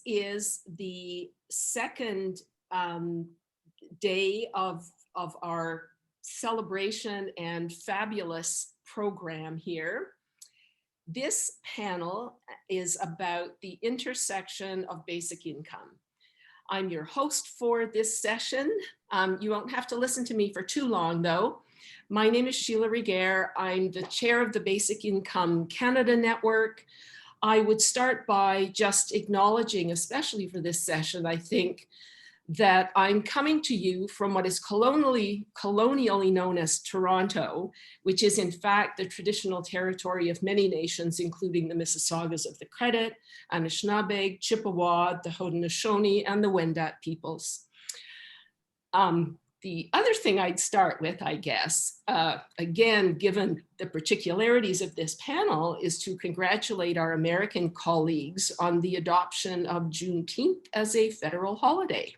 This is the second day of our celebration and fabulous program here. This panel is about the intersection of basic income. I'm your host for this session. You won't have to listen to me for too long though. My name is Sheila Reguer. I'm the chair of the Basic Income Canada Network. I would start by just acknowledging, especially for this session, I think, that I'm coming to you from what is colonially known as Toronto, which is in fact the traditional territory of many nations, including the Mississaugas of the Credit, NABIG, Chippewa, the Haudenosaunee, and the Wendat peoples. The other thing I'd start with, I guess, again, given the particularities of this panel, is to congratulate our American colleagues on the adoption of Juneteenth as a federal holiday.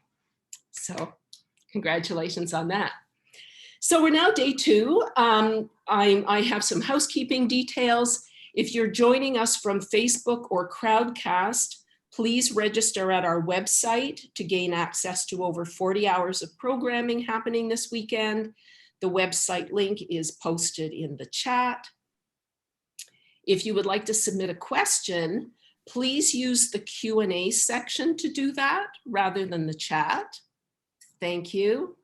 So congratulations on that. So we're now day two. I have some housekeeping details. If you're joining us from Facebook or Crowdcast, please register at our website to gain access to over 40 hours of programming happening this weekend. The website link is posted in the chat. If you would like to submit a question, please use the Q&A section to do that rather than the chat. Thank you.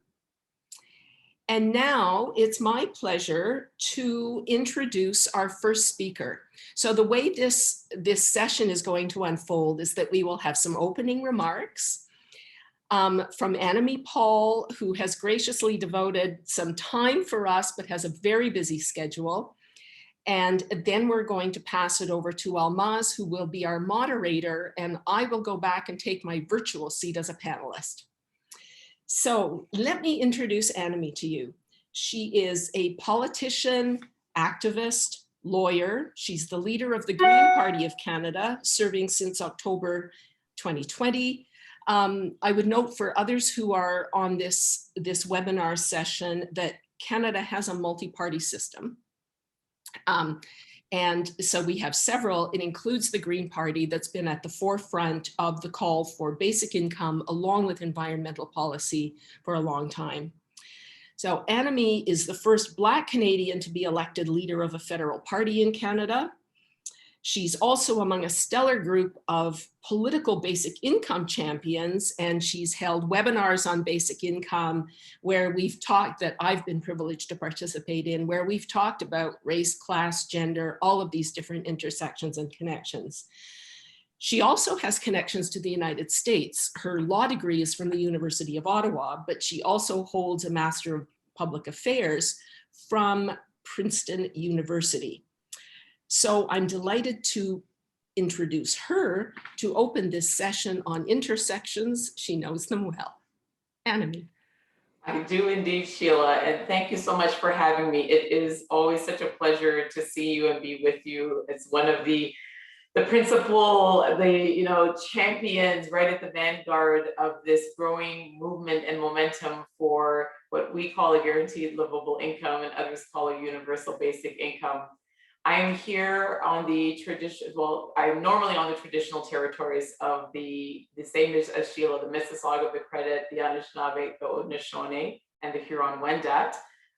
And now it's my pleasure to introduce our first speaker. So the way this session is going to unfold is that we will have some opening remarks from Annamie Paul, who has graciously devoted some time for us, but has a very busy schedule. And then we're going to pass it over to Almaz, who will be our moderator, and I will go back and take my virtual seat as a panelist. So let me introduce Annamie to you. She is a politician, activist, lawyer. She's the leader of the Green Party of Canada, serving since October 2020. I would note for others who are on this webinar session that Canada has a multi-party system. And so we have several. It includes the Green Party that's been at the forefront of the call for basic income along with environmental policy for a long time. So Annamie is the first Black Canadian to be elected leader of a federal party in Canada. She's also among a stellar group of political basic income champions, and she's held webinars on basic income where we've talked, that I've been privileged to participate in, where we've talked about race, class, gender, all of these different intersections and connections. She also has connections to the United States. Her law degree is from the University of Ottawa, but she also holds a Master of Public Affairs from Princeton University. So I'm delighted to introduce her to open this session on intersections. She knows them well. Annamie. I do indeed, Sheila, and thank you so much for having me. It is always such a pleasure to see you and be with you. It's one of the principal, champions right at the vanguard of this growing movement and momentum for what we call a guaranteed livable income and others call a universal basic income. I am here on the I'm normally on the traditional territories of the same as Sheila, the Mississauga of the Credit, the Anishinaabe, the Haudenosaunee, and the Huron-Wendat.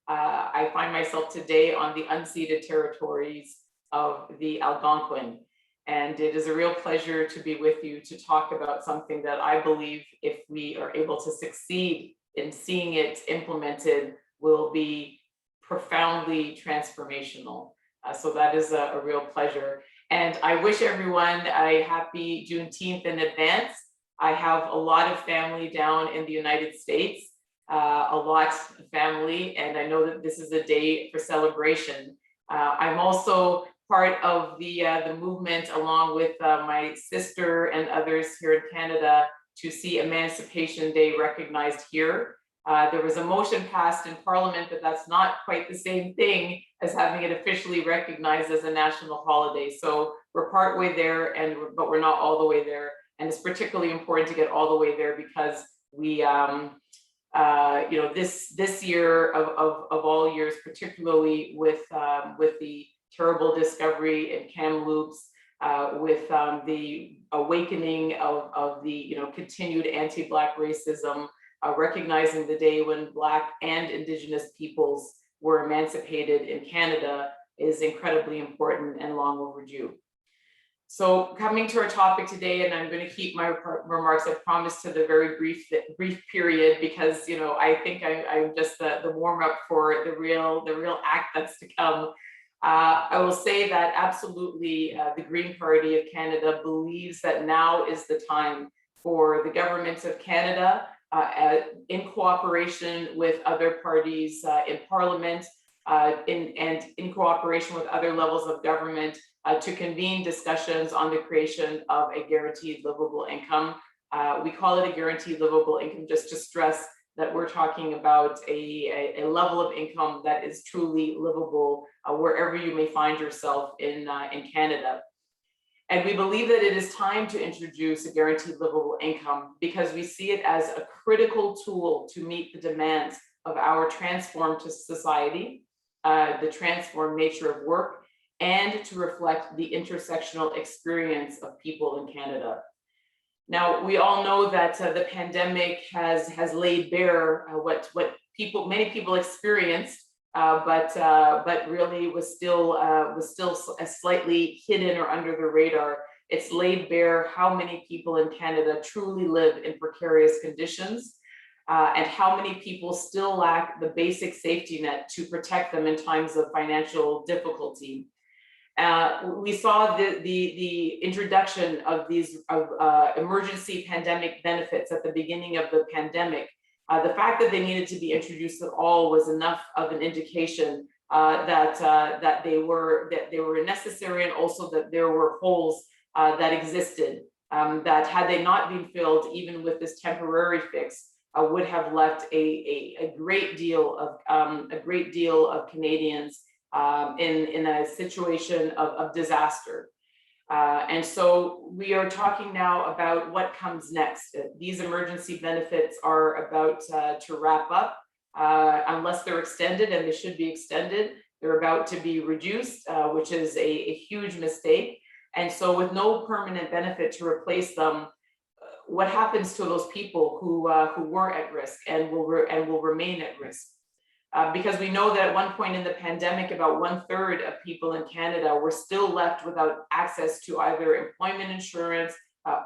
I find myself today on the unceded territories of the Algonquin. And it is a real pleasure to be with you to talk about something that I believe, if we are able to succeed in seeing it implemented, will be profoundly transformational. So that is a real pleasure. And I wish everyone a happy Juneteenth in advance. I have a lot of family down in the United States, a lot of family, and I know that this is a day for celebration. I'm also part of the movement along with my sister and others here in Canada to see Emancipation Day recognized here. There was a motion passed in Parliament, but that's not quite the same thing as having it officially recognized as a national holiday. So we're partway there, but we're not all the way there. And it's particularly important to get all the way there because we, this year of all years, particularly with the terrible discovery in Kamloops, with the awakening of the continued anti-Black racism, recognizing the day when Black and Indigenous peoples were emancipated in Canada is incredibly important and long overdue. So coming to our topic today, and I'm going to keep my remarks, I promise, to the very brief period, because I think I'm just the warm up for the real act that's to come. I will say that absolutely the Green Party of Canada believes that now is the time for the government of Canada, in cooperation with other parties in Parliament, and in cooperation with other levels of government, to convene discussions on the creation of a guaranteed livable income. We call it a guaranteed livable income just to stress that we're talking about a level of income that is truly livable wherever you may find yourself in Canada. And we believe that it is time to introduce a guaranteed livable income because we see it as a critical tool to meet the demands of our transformed society, the transformed nature of work, and to reflect the intersectional experience of people in Canada. Now, we all know that the pandemic has laid bare what many people experienced, but really was still slightly hidden or under the radar. It's laid bare how many people in Canada truly live in precarious conditions, and how many people still lack the basic safety net to protect them in times of financial difficulty. We saw the introduction of these emergency pandemic benefits at the beginning of the pandemic. The fact that they needed to be introduced at all was enough of an indication that they were necessary, and also that there were holes that existed that, had they not been filled, even with this temporary fix, would have left a great deal of Canadians in a situation of disaster. And so we are talking now about what comes next. These emergency benefits are about to wrap up, unless they're extended, and they should be extended. They're about to be reduced, which is a huge mistake. And so with no permanent benefit to replace them, what happens to those people who were at risk and will remain at risk? Because we know that at one point in the pandemic, about 1/3 of people in Canada were still left without access to either employment insurance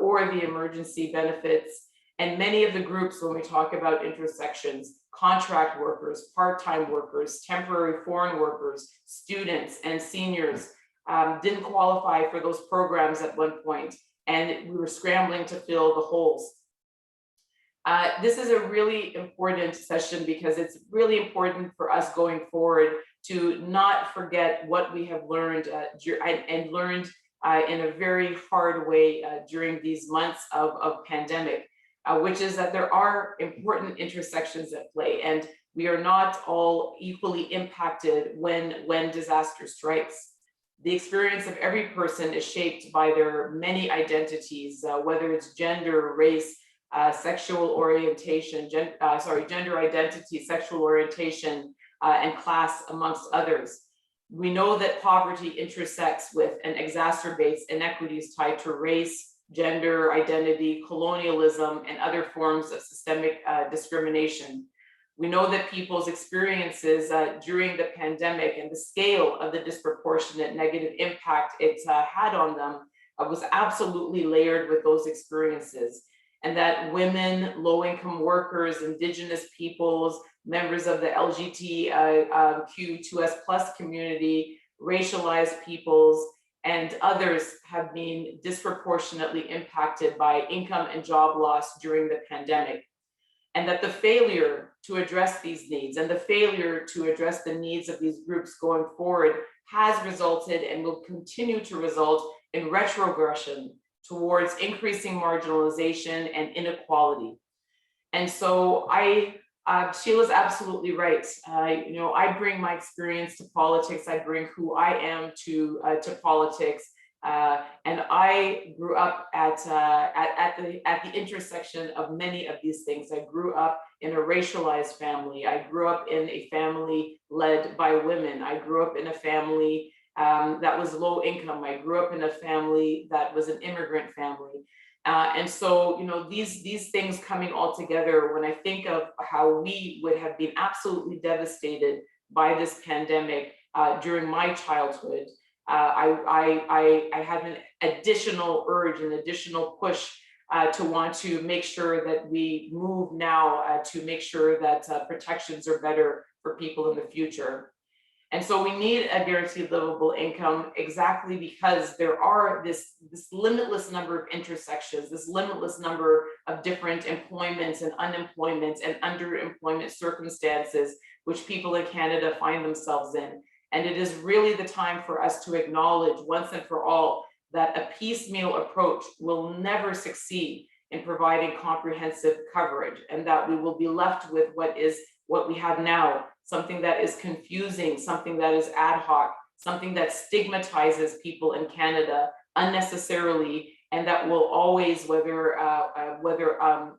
or the emergency benefits. And many of the groups, when we talk about intersections, contract workers, part-time workers, temporary foreign workers, students, and seniors, didn't qualify for those programs at one point, and we were scrambling to fill the holes. This is a really important session because it's really important for us going forward to not forget what we have learned and learned in a very hard way during these months of pandemic, which is that there are important intersections at play, and we are not all equally impacted when disaster strikes. The experience of every person is shaped by their many identities, whether it's gender, race, sexual orientation, gender identity, sexual orientation, and class, amongst others. We know that poverty intersects with and exacerbates inequities tied to race, gender identity, colonialism, and other forms of systemic discrimination. We know that people's experiences during the pandemic and the scale of the disproportionate negative impact it's had on them was absolutely layered with those experiences. And that women, low-income workers, Indigenous peoples, members of the LGBTQ2S+ community, racialized peoples, and others have been disproportionately impacted by income and job loss during the pandemic. And that the failure to address these needs and the failure to address the needs of these groups going forward has resulted and will continue to result in retrogression towards increasing marginalization and inequality. And so Sheila's absolutely right. I bring my experience to politics. I bring who I am to politics. And I grew up at the intersection of many of these things. I grew up in a racialized family. I grew up in a family led by women. I grew up in a family that was low income. I grew up in a family that was an immigrant family. And so, you know, these things coming all together, when I think of how we would have been absolutely devastated by this pandemic during my childhood, I had an additional urge, an additional push to want to make sure that we move now to make sure that protections are better for people in the future. And so we need a guaranteed livable income exactly because there are this limitless number of intersections, this limitless number of different employments and unemployment and underemployment circumstances which people in Canada find themselves in. And it is really the time for us to acknowledge once and for all that a piecemeal approach will never succeed in providing comprehensive coverage, and that we will be left with what we have now, something that is confusing, something that is ad hoc, something that stigmatizes people in Canada unnecessarily, and that will always, whether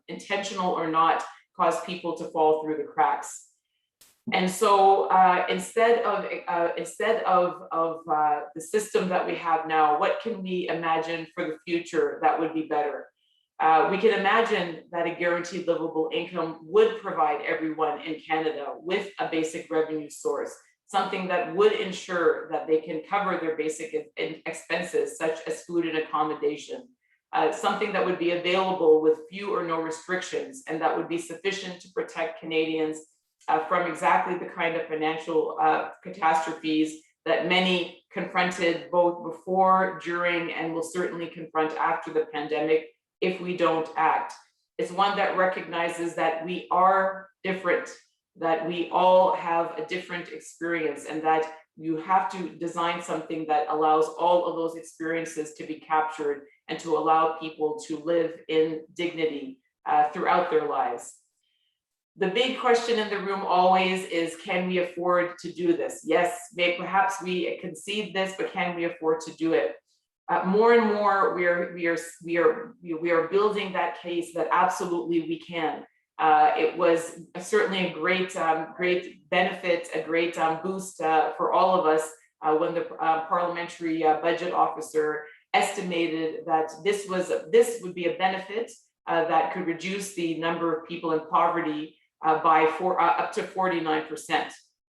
intentional or not, cause people to fall through the cracks. And so instead of the system that we have now, what can we imagine for the future that would be better? We can imagine that a guaranteed livable income would provide everyone in Canada with a basic revenue source, something that would ensure that they can cover their basic expenses, such as food and accommodation, something that would be available with few or no restrictions, and that would be sufficient to protect Canadians from exactly the kind of financial catastrophes that many confronted both before, during, and will certainly confront after the pandemic if we don't act. It's one that recognizes that we are different, that we all have a different experience, and that you have to design something that allows all of those experiences to be captured and to allow people to live in dignity throughout their lives. The big question in the room always is, can we afford to do this? Yes, perhaps we concede this, but can we afford to do it? More and more, we are building that case that absolutely we can. It was certainly a great benefit, a great boost for all of us when the parliamentary budget officer estimated that this would be a benefit that could reduce the number of people in poverty by up to 49%.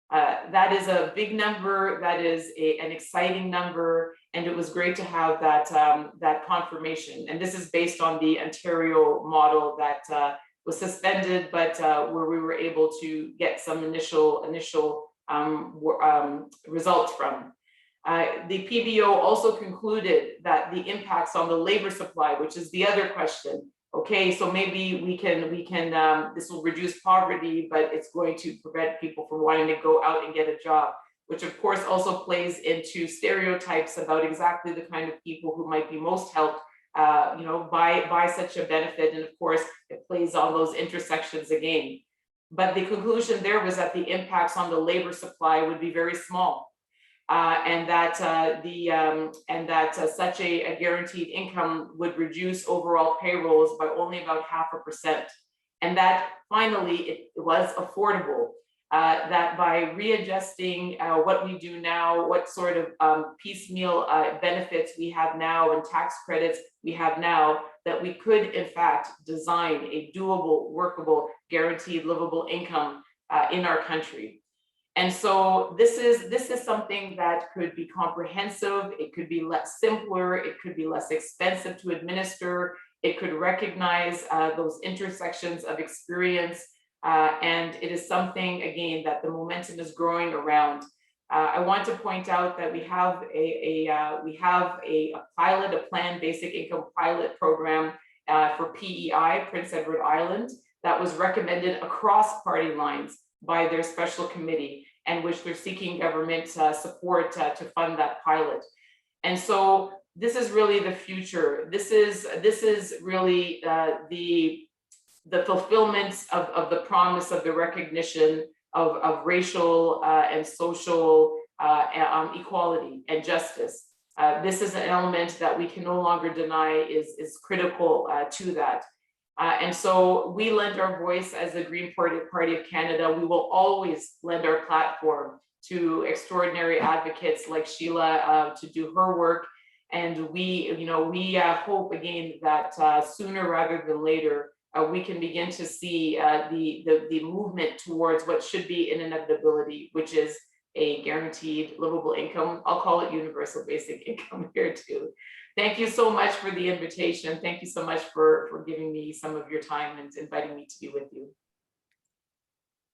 That is a big number. That is an exciting number, and it was great to have that confirmation. And this is based on the Ontario model that was suspended, but where we were able to get some initial results from. The PBO also concluded that the impacts on the labor supply, which is the other question. Okay, so maybe we can this will reduce poverty, but it's going to prevent people from wanting to go out and get a job, which of course also plays into stereotypes about exactly the kind of people who might be most helped by such a benefit. And of course, it plays on those intersections again. But the conclusion there was that the impacts on the labor supply would be very small. And that such a guaranteed income would reduce overall payrolls by only about 0.5%, and that finally it was affordable. That by readjusting what we do now, what sort of piecemeal benefits we have now and tax credits we have now, that we could in fact design a doable, workable, guaranteed livable income in our country. And so this is something that could be comprehensive. It could be less simpler. It could be less expensive to administer. It could recognize those intersections of experience. And it is something, again, that the momentum is growing around. I want to point out that we have a pilot, a planned basic income pilot program for PEI, Prince Edward Island, that was recommended across party lines by their special committee, and which they're seeking government support to fund that pilot. And so this is really the future. This is really the fulfillment of the promise of the recognition of racial and social equality and justice. This is an element that we can no longer deny is critical to that. And so we lend our voice as the Green Party of Canada. We will always lend our platform to extraordinary advocates like Sheila to do her work. And we hope again that sooner rather than later, we can begin to see the movement towards what should be an inevitability, which is a guaranteed livable income. I'll call it universal basic income here too. Thank you so much for the invitation. Thank you so much for giving me some of your time and inviting me to be with you.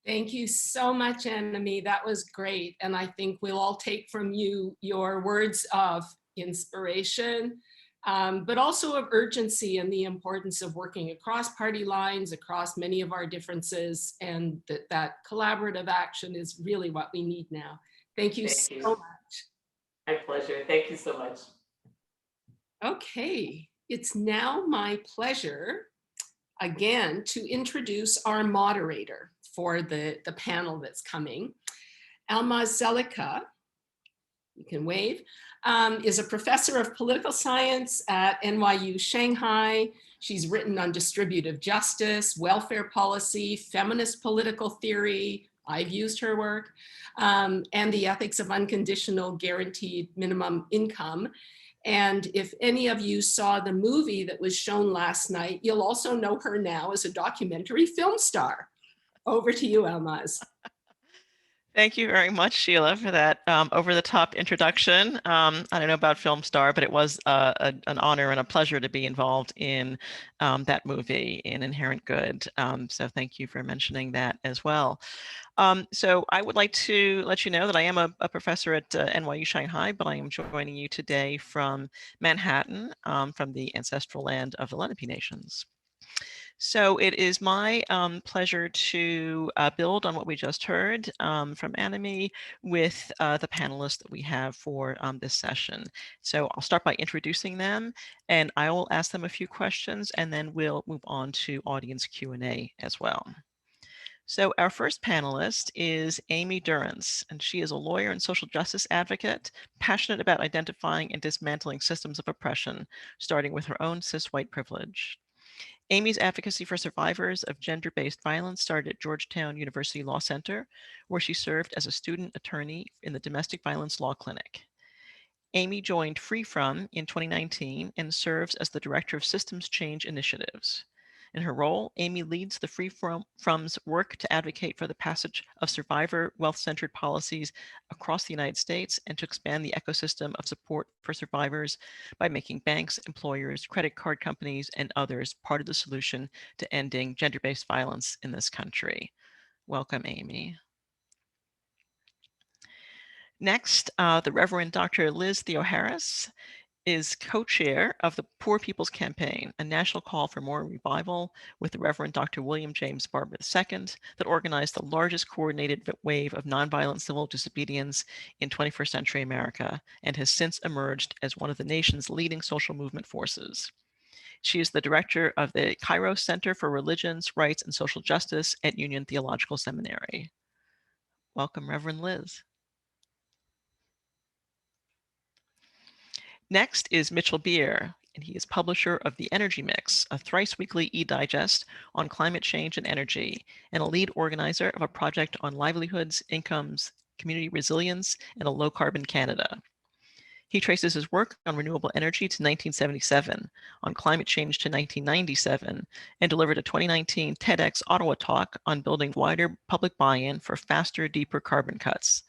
Thank you so much, Annamie. That was great. And I think we'll all take from you your words of inspiration, but also of urgency and the importance of working across party lines, across many of our differences, and that collaborative action is really what we need now. Thank you so much. My pleasure. Thank you so much. Okay, it's now my pleasure again to introduce our moderator for the panel that's coming. Almaz Zelleke, you can wave, is a professor of political science at NYU Shanghai. She's written on distributive justice, welfare policy, feminist political theory. I've used her work, and the ethics of unconditional guaranteed minimum income. And if any of you saw the movie that was shown last night, you'll also know her now as a documentary film star. Over to you, Almaz. Thank you very much, Sheila, for that over-the-top introduction. I don't know about film star, but it was an honor and a pleasure to be involved in that movie, in Inherent Good. So thank you for mentioning that as well. So I would like to let you know that I am a professor at NYU Shanghai, but I am joining you today from Manhattan, from the ancestral land of the Lenape Nations. So it is my pleasure to build on what we just heard from Annamie with the panelists that we have for this session. So I'll start by introducing them, and I will ask them a few questions, and then we'll move on to audience Q&A as well. So our first panelist is Amy Durrance, and she is a lawyer and social justice advocate, passionate about identifying and dismantling systems of oppression, starting with her own cis white privilege. Amy's advocacy for survivors of gender-based violence started at Georgetown University Law Center, where she served as a student attorney in the Domestic Violence Law Clinic. Amy joined Free From in 2019 and serves as the Director of Systems Change Initiatives. In her role, Amy leads the Free From's work to advocate for the passage of survivor wealth-centered policies across the United States and to expand the ecosystem of support for survivors by making banks, employers, credit card companies, and others part of the solution to ending gender-based violence in this country. Welcome, Amy. Next, the Reverend Dr. Liz Theoharis is co-chair of the Poor People's Campaign, a national call for more revival with the Reverend Dr. William James Barber II that organized the largest coordinated wave of nonviolent civil disobedience in 21st century America and has since emerged as one of the nation's leading social movement forces. She is the director of the Cairo Center for Religions, Rights, and Social Justice at Union Theological Seminary. Welcome, Reverend Liz. Next is Mitchell Beer, and he is publisher of The Energy Mix, a thrice-weekly e-digest on climate change and energy, and a lead organizer of a project on livelihoods, incomes, community resilience, and a low-carbon Canada. He traces his work on renewable energy to 1977, on climate change to 1997, and delivered a 2019 TEDx Ottawa talk on building wider public buy-in for faster, deeper carbon cuts.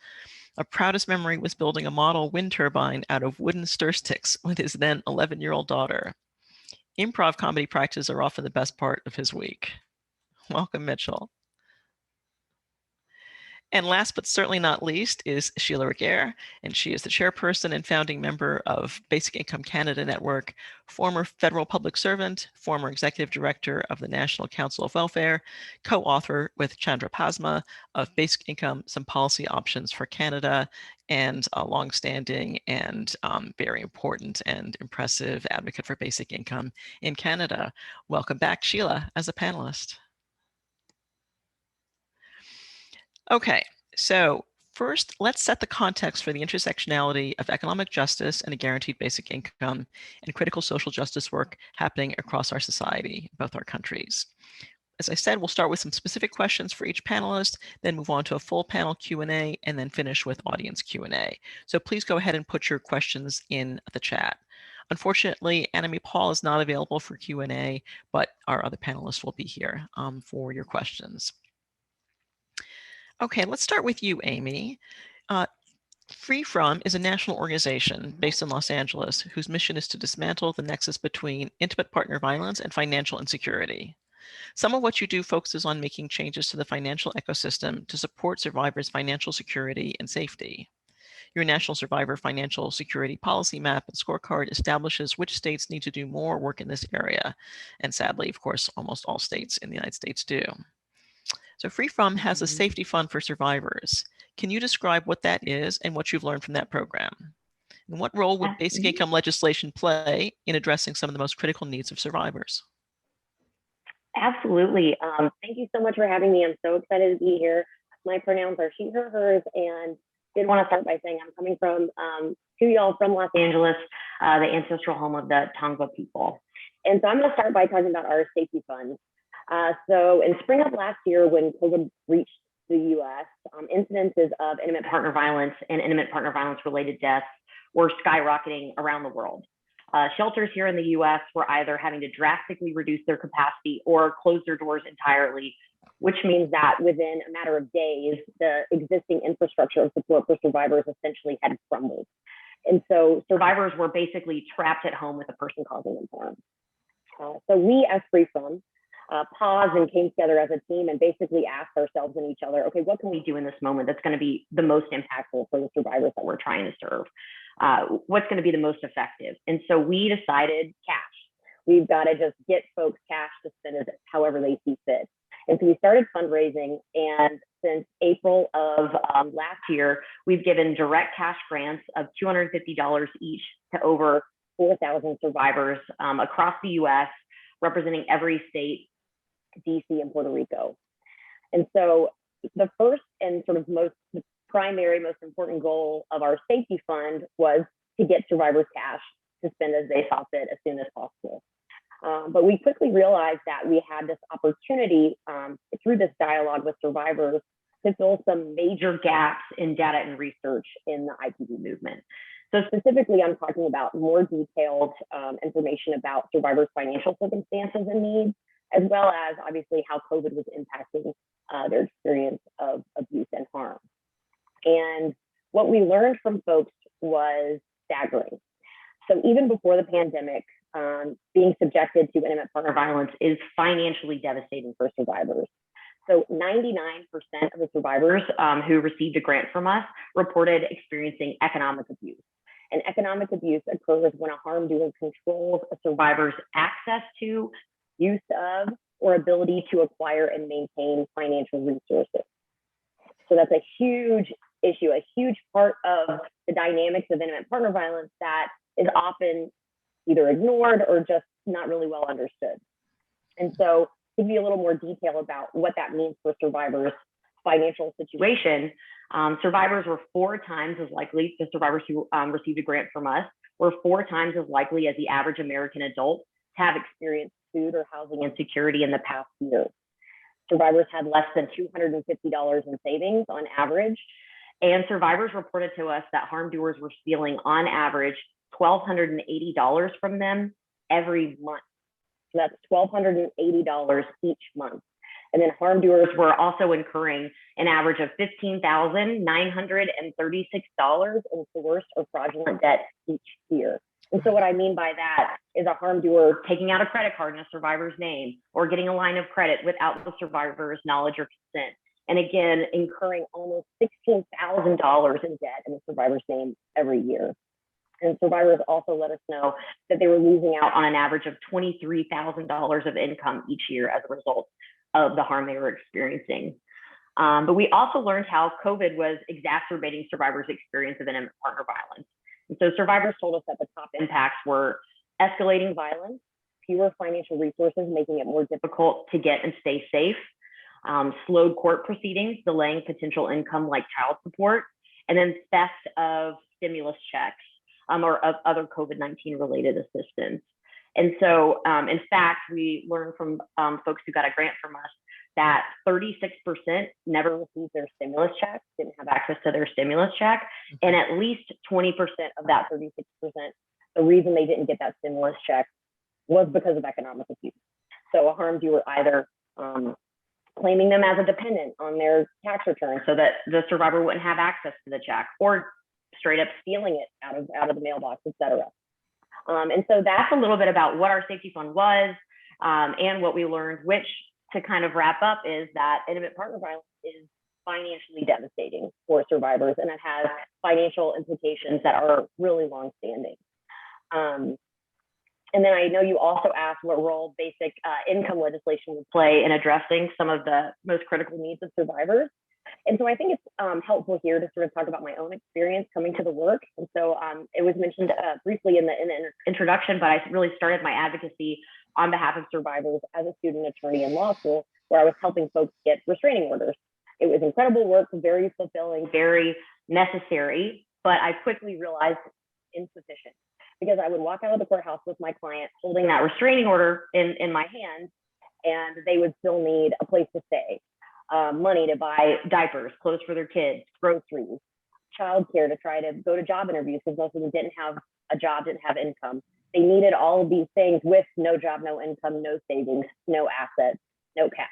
A proudest memory was building a model wind turbine out of wooden stir sticks with his then 11-year-old daughter. Improv comedy practices are often the best part of his week. Welcome, Mitchell. And last but certainly not least is Sheila Regehr, and she is the chairperson and founding member of Basic Income Canada Network, former federal public servant, former executive director of the National Council of Welfare, co-author with Chandra Pasma of Basic Income, Some Policy Options for Canada, and a longstanding and very important and impressive advocate for basic income in Canada. Welcome back, Sheila, as a panelist. Okay, so first, let's set the context for the intersectionality of economic justice and a guaranteed basic income and critical social justice work happening across our society, both our countries. As I said, we'll start with some specific questions for each panelist, then move on to a full panel Q&A, and then finish with audience Q&A. So please go ahead and put your questions in the chat. Unfortunately, Annamie Paul is not available for Q&A, but our other panelists will be here for your questions. Okay, let's start with you, Amy. Free From is a national organization based in Los Angeles whose mission is to dismantle the nexus between intimate partner violence and financial insecurity. Some of what you do focuses on making changes to the financial ecosystem to support survivors' financial security and safety. Your National Survivor Financial Security Policy Map and Scorecard establishes which states need to do more work in this area. And sadly, of course, almost all states in the United States do. So Free From has a safety fund for survivors. Can you describe what that is and what you've learned from that program? And what role would basic income legislation play in addressing some of the most critical needs of survivors? Absolutely. Thank you so much for having me. I'm so excited to be here. My pronouns are she, her, hers, and did want to start by saying I'm coming from to y'all from Los Angeles, the ancestral home of the Tongva people. And so I'm going to start by talking about our safety fund. So in spring of last year, when COVID reached the US, incidences of intimate partner violence and intimate partner violence related deaths were skyrocketing around the world. Shelters here in the US were either having to drastically reduce their capacity or close their doors entirely, which means that within a matter of days, the existing infrastructure of support for survivors essentially had crumbled. And so survivors were basically trapped at home with a person causing them harm. So we, as Free From, paused and came together as a team and basically asked ourselves and each other, okay, what can we do in this moment that's going to be the most impactful for the survivors that we're trying to serve? What's going to be the most effective? And so we decided cash. We've got to just get folks cash to spend as however they see fit. And so we started fundraising, and since April of last year, we've given direct cash grants of $250 each to over 4,000 survivors across the US, representing every state, DC and Puerto Rico. And so the first and sort of most primary, most important goal of our safety fund was to get survivors cash to spend as they saw fit as soon as possible. But we quickly realized that we had this opportunity through this dialogue with survivors to fill some major gaps in data and research in the IPV movement. So specifically, I'm talking about more detailed information about survivors' financial circumstances and needs, as well as obviously how COVID was impacting their experience of abuse and harm. And what we learned from folks was staggering. So even before the pandemic, being subjected to intimate partner violence is financially devastating for survivors. So 99% of the survivors who received a grant from us reported experiencing economic abuse. And economic abuse occurs when a harm doer controls a survivor's access to, use of, or ability to acquire and maintain financial resources. So that's a huge issue, a huge part of the dynamics of intimate partner violence that is often either ignored or just not really well understood. And so to give you a little more detail about what that means for survivors' financial situation, survivors were 4 times as likely, the survivors who received a grant from us were 4 times as likely as the average American adult to have experienced food or housing insecurity in the past year. Survivors had less than $250 in savings on average, and survivors reported to us that harm doers were stealing on average $1,280 from them every month. So that's $1,280 each month. And then harm doers were also incurring an average of $15,936 in coerced or fraudulent debt each year. And so what I mean by that is a harm doer taking out a credit card in a survivor's name or getting a line of credit without the survivor's knowledge or consent. And again, incurring almost $16,000 in debt in the survivor's name every year. And survivors also let us know that they were losing out on an average of $23,000 of income each year as a result of the harm they were experiencing. But we also learned how COVID was exacerbating survivors' experience of intimate partner violence. And so survivors told us that the top impacts were escalating violence, fewer financial resources, making it more difficult to get and stay safe, slowed court proceedings, delaying potential income like child support, and then theft of stimulus checks or of other COVID-19 related assistance. And so, in fact, we learned from folks who got a grant from us that 36% never received their stimulus check, didn't have access to their stimulus check, and at least 20% of that 36%, the reason they didn't get that stimulus check was because of economic abuse. So a harm doer either claiming them as a dependent on their tax return so that the survivor wouldn't have access to the check, or straight up stealing it out of the mailbox, et cetera. And so that's a little bit about what our safety fund was and what we learned, which, to kind of wrap up, is that intimate partner violence is financially devastating for survivors, and it has financial implications that are really long-standing. And then I know you also asked what role basic income legislation would play in addressing some of the most critical needs of survivors. And so I think it's helpful here to sort of talk about my own experience coming to the work. And so it was mentioned briefly in the introduction, but I really started my advocacy on behalf of survivors as a student attorney in law school, where I was helping folks get restraining orders. It was incredible work, very fulfilling, very necessary, but I quickly realized insufficient, because I would walk out of the courthouse with my client holding that restraining order in my hand, and they would still need a place to stay, money to buy diapers, clothes for their kids, groceries, childcare to try to go to job interviews, because most of them didn't have a job, didn't have income. They needed all of these things with no job, no income, no savings, no assets, no cash.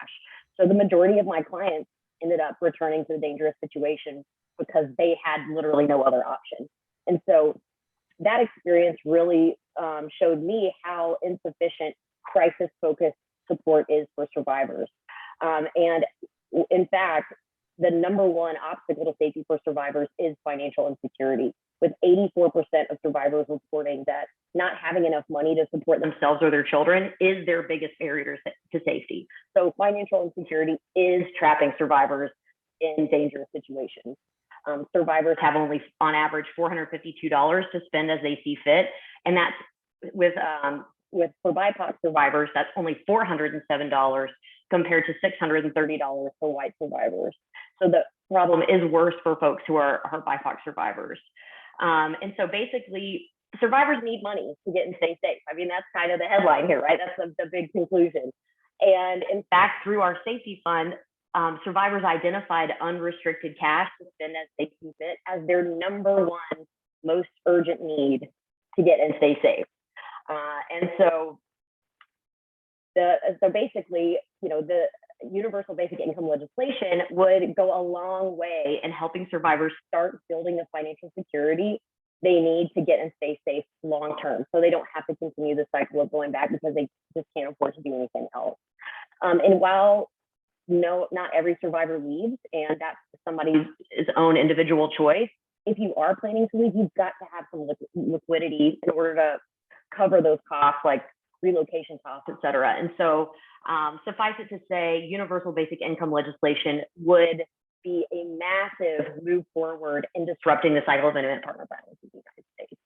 So the majority of my clients ended up returning to the dangerous situation because they had literally no other option. And so that experience really showed me how insufficient crisis-focused support is for survivors. And in fact, the number one obstacle to safety for survivors is financial insecurity, with 84% of survivors reporting that not having enough money to support themselves or their children is their biggest barrier to safety. So financial insecurity is trapping survivors in dangerous situations. Survivors have only, on average, $452 to spend as they see fit, and that's for BIPOC survivors, that's only $407 compared to $630 for white survivors. So the problem is worse for folks who are BIPOC survivors. And so basically, survivors need money to get and stay safe. I mean, that's kind of the headline here, right? That's the big conclusion. And in fact, through our safety fund, survivors identified unrestricted cash to spend as they see fit as their number one most urgent need to get and stay safe. And so basically, you know, the universal basic income legislation would go a long way in helping survivors start building the financial security they need to get and stay safe long term, so they don't have to continue the cycle of going back because they just can't afford to do anything else. And while not every survivor leaves, and that's somebody's own individual choice, if you are planning to leave, you've got to have some liquidity in order to cover those costs, like relocation costs, et cetera. And so suffice it to say, universal basic income legislation would be a massive move forward in disrupting the cycle of intimate partner violence in the United States.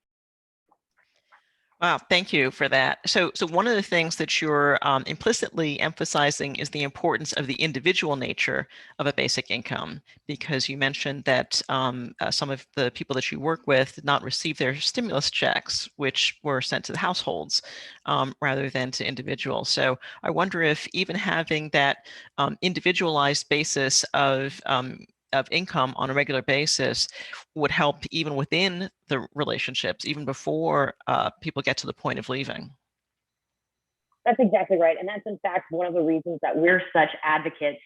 Wow, thank you for that. So one of the things that you're implicitly emphasizing is the importance of the individual nature of a basic income, because you mentioned that some of the people that you work with did not receive their stimulus checks, which were sent to the households rather than to individuals. So I wonder if even having that individualized basis of income on a regular basis would help even within the relationships, even before people get to the point of leaving. That's exactly right. And that's in fact one of the reasons that we're such advocates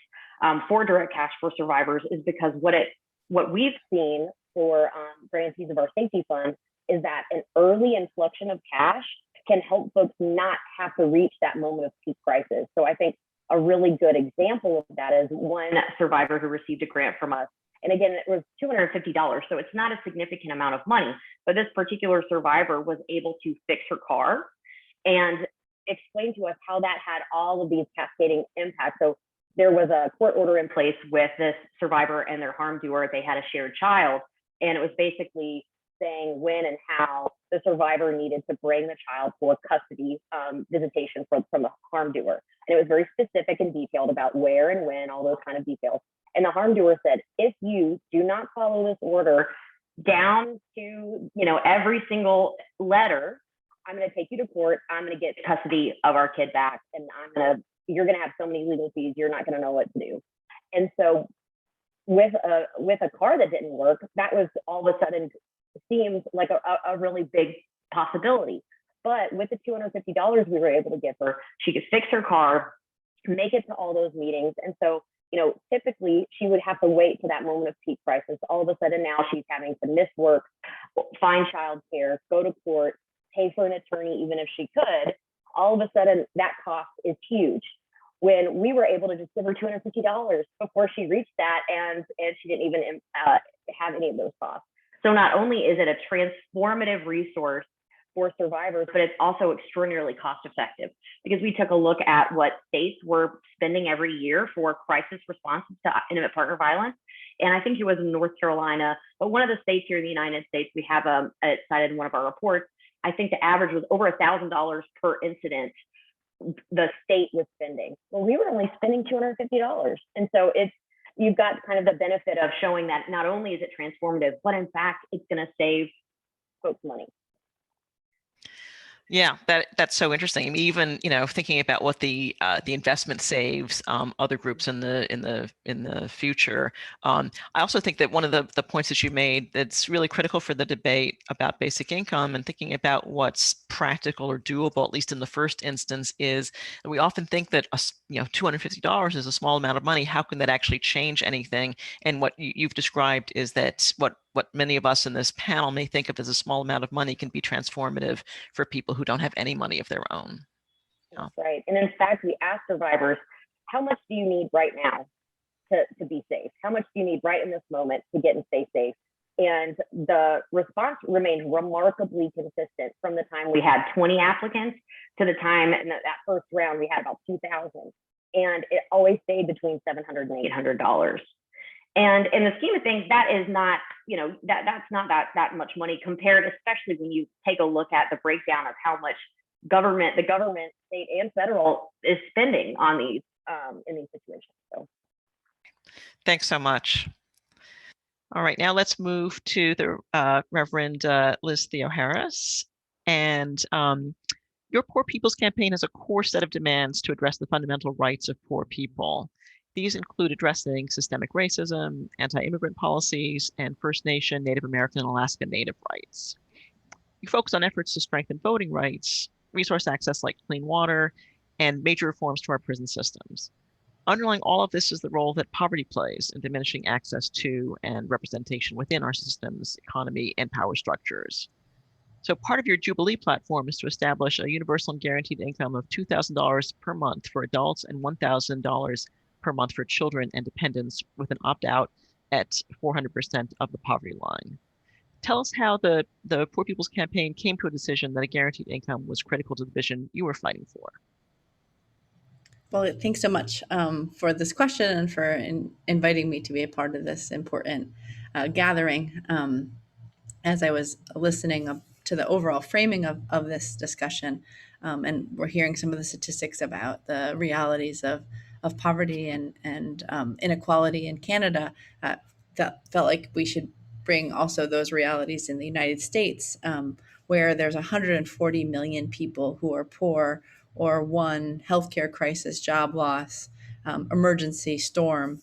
for direct cash for survivors, is because what we've seen for grantees of our safety fund is that an early inflection of cash can help folks not have to reach that moment of peak crisis. So I think a really good example of that is one survivor who received a grant from us. And again, it was $250, so it's not a significant amount of money, but this particular survivor was able to fix her car and explain to us how that had all of these cascading impacts. So there was a court order in place with this survivor and their harm doer. They had a shared child, and it was basically saying when and how the survivor needed to bring the child for custody visitation from the harm doer. And it was very specific and detailed about where and when, all those kind of details. And the harm doer said, if you do not follow this order down to, you know, every single letter, I'm going to take you to court. I'm going to get custody of our kid back, and you're going to have so many legal fees. You're not going to know what to do. And so with a car that didn't work, that was all of a sudden seems like a really big possibility. But with the $250 we were able to give her, she could fix her car, make it to all those meetings. And so, typically she would have to wait to that moment of peak crisis. All of a sudden now she's having to miss work, find childcare, go to court, pay for an attorney, even if she could. All of a sudden that cost is huge. When we were able to just give her $250 before she reached that, and she didn't even have any of those costs. So not only is it a transformative resource for survivors, but it's also extraordinarily cost effective, because we took a look at what states were spending every year for crisis responses to intimate partner violence. And I think it was in North Carolina, but one of the states here in the United States, we have it cited in one of our reports. I think the average was over $1,000 per incident the state was spending. Well, we were only spending $250. And so you've got kind of the benefit of showing that not only is it transformative, but in fact, it's going to save folks money. Yeah, that's so interesting. I mean, even thinking about what the investment saves other groups in the future. I also think that one of the points that you made that's really critical for the debate about basic income and thinking about what's practical or doable, at least in the first instance, is that we often think that $250 is a small amount of money. How can that actually change anything? And what you've described is that what many of us in this panel may think of as a small amount of money can be transformative for people who don't have any money of their own. That's right. And in fact, we ask survivors, how much do you need right now to be safe? How much do you need right in this moment to get and stay safe? And the response remained remarkably consistent from the time we had 20 applicants to the time in that first round we had about 2,000. And it always stayed between $700 and $800. And in the scheme of things, that is not, that's not that much money compared, especially when you take a look at the breakdown of how much the government, state and federal, is spending on these in these situations. So, thanks so much. All right, now let's move to the Reverend Liz Theoharis. And your Poor People's Campaign has a core set of demands to address the fundamental rights of poor people. These include addressing systemic racism, anti-immigrant policies, and First Nation, Native American, and Alaska Native rights. You focus on efforts to strengthen voting rights, resource access like clean water, and major reforms to our prison systems. Underlying all of this is the role that poverty plays in diminishing access to and representation within our systems, economy, and power structures. So part of your Jubilee platform is to establish a universal and guaranteed income of $2,000 per month for adults and $1,000 per month for children and dependents, with an opt-out at 400% of the poverty line. Tell us how the Poor People's Campaign came to a decision that a guaranteed income was critical to the vision you were fighting for. Well, thanks so much for this question and for inviting me to be a part of this important gathering. As I was listening to the overall framing of this discussion, and we're hearing some of the statistics about the realities of poverty and inequality in Canada, that felt like we should bring also those realities in the United States, where there's 140 million people who are poor or one healthcare crisis, job loss, emergency storm,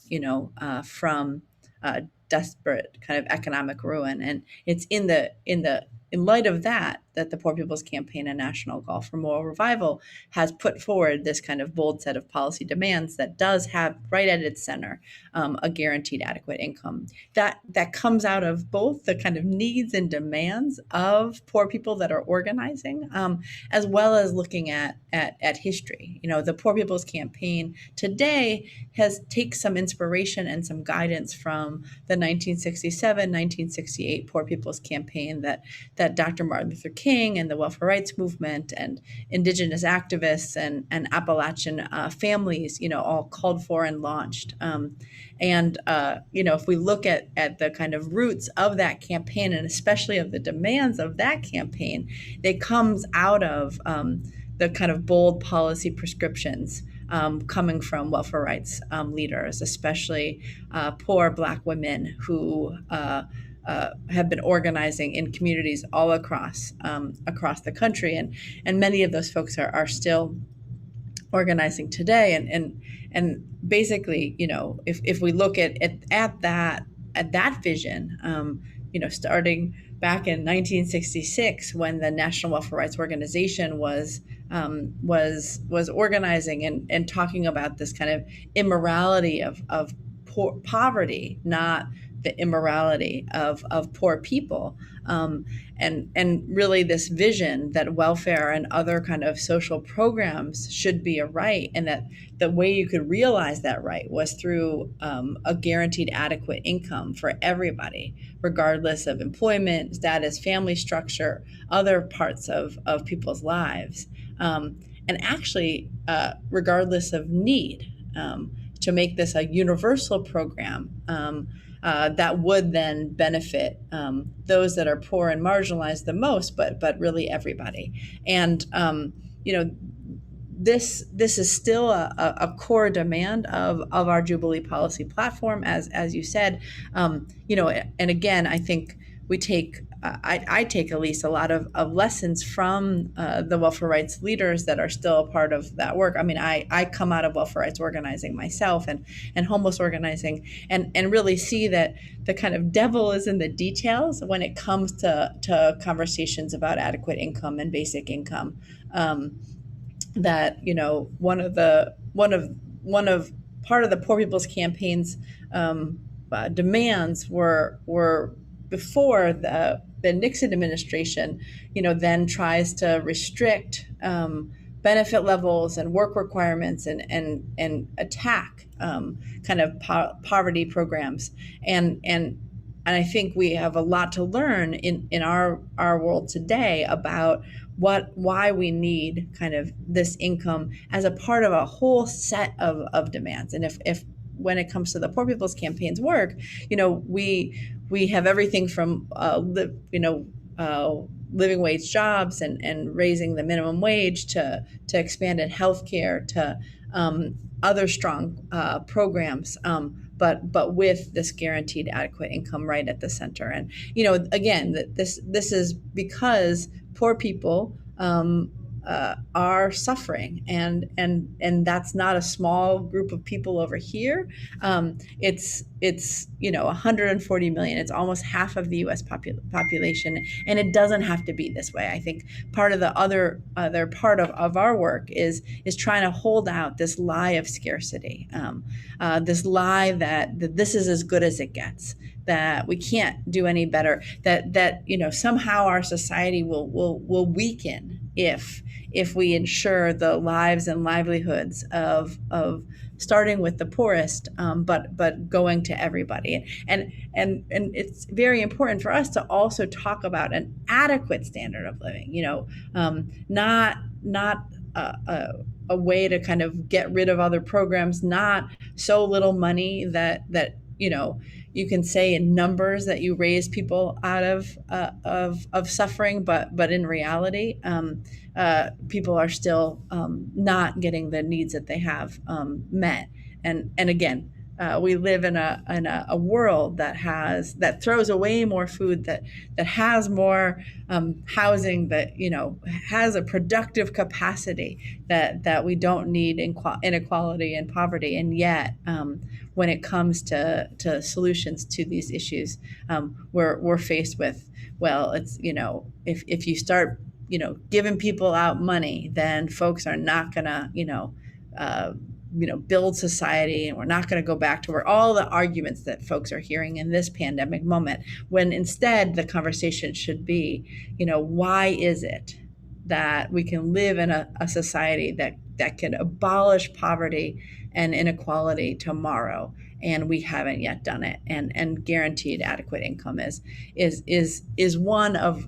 from desperate kind of economic ruin. And it's in light of that the Poor People's Campaign and National Call for Moral Revival has put forward this kind of bold set of policy demands that does have right at its center a guaranteed adequate income. That comes out of both the kind of needs and demands of poor people that are organizing, as well as looking at history. The Poor People's Campaign today takes some inspiration and some guidance from the 1967, 1968 Poor People's Campaign that Dr. Martin Luther King and the welfare rights movement and indigenous activists and Appalachian families, all called for and launched. If we look at the kind of roots of that campaign, and especially of the demands of that campaign, it comes out of the kind of bold policy prescriptions coming from welfare rights leaders, especially poor Black women who have been organizing in communities all across the country, and many of those folks are still organizing today. And basically, if we look at that vision, starting back in 1966, when the National Welfare Rights Organization was organizing and talking about this kind of immorality of poverty, not the immorality of poor people, and really this vision that welfare and other kind of social programs should be a right, and that the way you could realize that right was through a guaranteed adequate income for everybody, regardless of employment status, family structure, other parts of people's lives, and actually regardless of need, to make this a universal program that would then benefit those that are poor and marginalized the most, but really everybody. And this is still a core demand of our Jubilee policy platform, as you said. And again, I think we take I take at least a lot of lessons from the welfare rights leaders that are still a part of that work. I mean, I come out of welfare rights organizing myself and homeless organizing, and really see that the kind of devil is in the details when it comes to conversations about adequate income and basic income. That one of part of the Poor People's Campaign's demands were before the Nixon administration, then tries to restrict benefit levels and work requirements and attack kind of poverty programs. And I think we have a lot to learn in our world today about why we need kind of this income as a part of a whole set of demands. And if when it comes to the Poor People's Campaign's work, we have everything from living wage jobs and raising the minimum wage to expanded healthcare to other strong programs, but with this guaranteed adequate income right at the center. And again, this is because poor people are suffering, and that's not a small group of people over here. It's 140 million. It's almost half of the U.S. population, and it doesn't have to be this way. I think part of the other part of our work is trying to hold out this lie of scarcity, this lie that this is as good as it gets, that we can't do any better, that somehow our society will weaken if we ensure the lives and livelihoods of starting with the poorest, but going to everybody. And it's very important for us to also talk about an adequate standard of living, not a way to kind of get rid of other programs, not so little money that you can say in numbers that you raise people out of suffering, but in reality, people are still not getting the needs that they have met. And again, we live in a world that throws away more food, that has more housing, that has a productive capacity, that we don't need inequality and poverty. And yet, when it comes to solutions to these issues, we're faced with, well, it's if you start giving people out money, then folks are not gonna build society, and we're not going to go back to where all the arguments that folks are hearing in this pandemic moment, when instead the conversation should be, why is it that we can live in a society that can abolish poverty and inequality tomorrow, and we haven't yet done it? And guaranteed adequate income is one of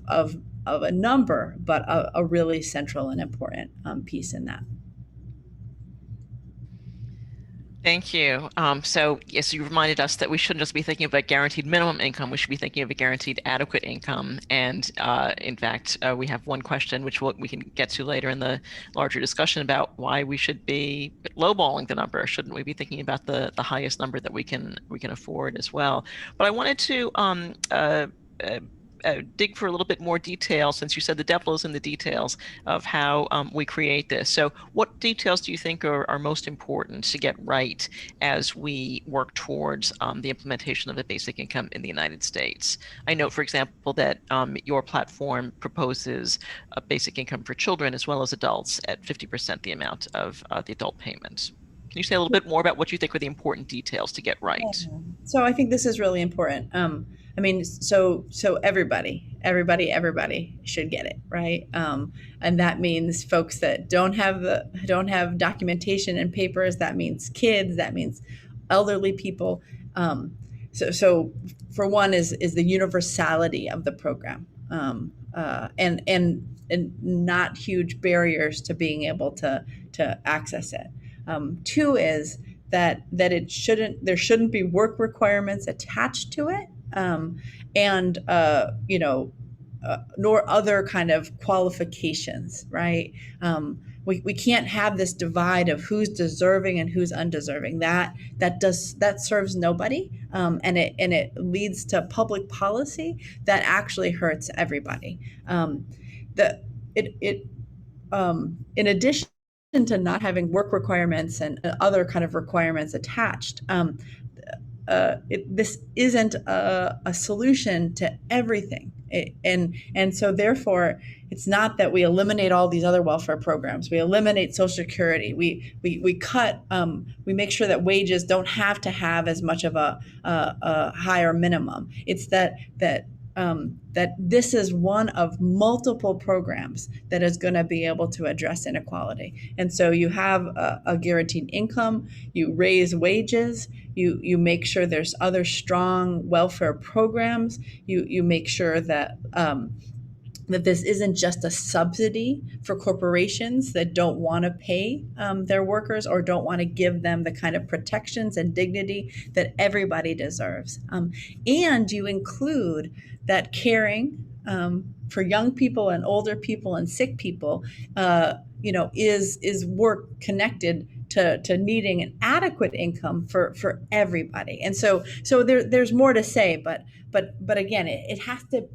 a number, but a really central and important piece in that. Thank you. So yes, you reminded us that we shouldn't just be thinking about guaranteed minimum income. We should be thinking of a guaranteed adequate income. And in fact, we have one question which we can get to later in the larger discussion about why we should be lowballing the number. Shouldn't we be thinking about the highest number that we can afford as well? But I wanted to dig for a little bit more detail, since you said the devil is in the details of how we create this. So what details do you think are most important to get right as we work towards the implementation of the basic income in the United States? I know, for example, that your platform proposes a basic income for children as well as adults at 50% the amount of the adult payment. Can you say a little bit more about what you think are the important details to get right? So I think this is really important. I mean, so everybody should get it, right? And that means folks that don't have documentation and papers. That means kids. That means elderly people. So for one is the universality of the program, and not huge barriers to being able to access it. Two is that there shouldn't be work requirements attached to it, and nor other kind of qualifications, right? We can't have this divide of who's deserving and who's undeserving. That serves nobody, and it leads to public policy that actually hurts everybody. In addition to not having work requirements and other kind of requirements attached, this isn't a solution to everything. And so therefore, it's not that we eliminate all these other welfare programs. We eliminate Social Security. We cut. We make sure that wages don't have to have as much of a higher minimum. It's that this is one of multiple programs that is going to be able to address inequality. And so you have a guaranteed income, you raise wages, you make sure there's other strong welfare programs, you make sure that that this isn't just a subsidy for corporations that don't want to pay their workers or don't want to give them the kind of protections and dignity that everybody deserves. And you include that caring for young people and older people and sick people, is work connected to needing an adequate income for everybody. And so there's more to say, but again,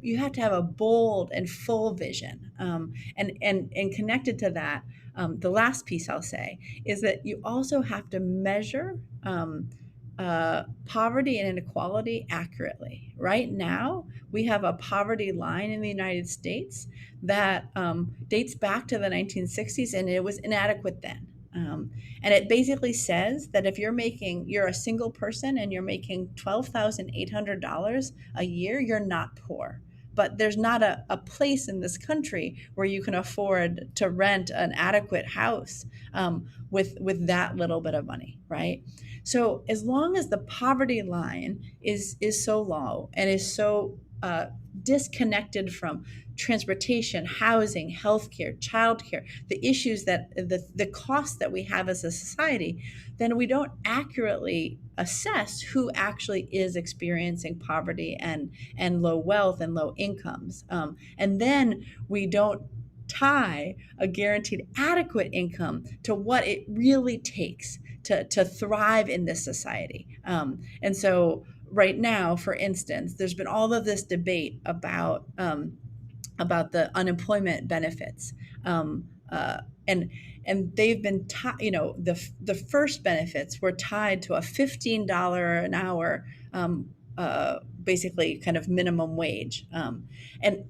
you have to have a bold and full vision, and connected to that. The last piece I'll say is that you also have to measure poverty and inequality accurately. Right now, we have a poverty line in the United States that dates back to the 1960s, and it was inadequate then. And it basically says that if you're a single person and you're making $12,800 a year, you're not poor. But there's not a place in this country where you can afford to rent an adequate house with that little bit of money, right? So as long as the poverty line is so low and is so disconnected from transportation, housing, healthcare, childcare, the issues that the costs that we have as a society, then we don't accurately assess who actually is experiencing poverty and low wealth and low incomes. And then we don't tie a guaranteed adequate income to what it really takes to thrive in this society. And so right now, for instance, there's been all of this debate about the unemployment benefits, and they've been the first benefits were tied to a $15 an hour, basically kind of minimum wage, and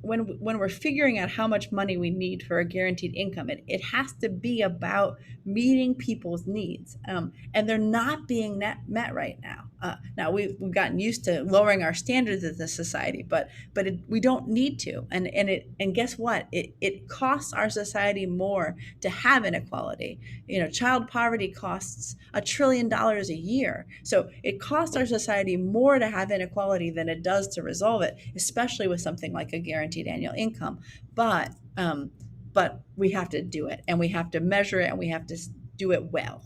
when we're figuring out how much money we need for a guaranteed income, it has to be about meeting people's needs, and they're not being met right now. Now we've gotten used to lowering our standards as a society, but we don't need to. And guess what? It costs our society more to have inequality. Child poverty costs $1 trillion a year. So it costs our society more to have inequality than it does to resolve it, especially with something like a guaranteed annual income. But we have to do it, and we have to measure it, and we have to do it well.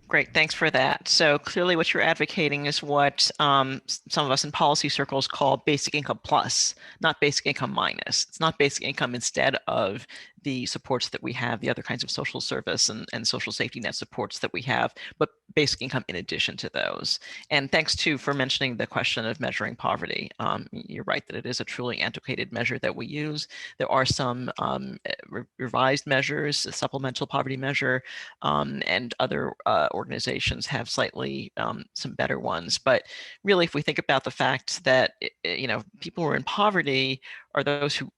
Great, thanks for that. So clearly what you're advocating is what some of us in policy circles call basic income plus, not basic income minus. It's not basic income instead of the supports that we have, the other kinds of social service and social safety net supports that we have, but basic income in addition to those. And thanks too for mentioning the question of measuring poverty. You're right that it is a truly antiquated measure that we use. There are some revised measures, a supplemental poverty measure, and other organizations have slightly some better ones. But really, if we think about the fact that people who are in poverty are those who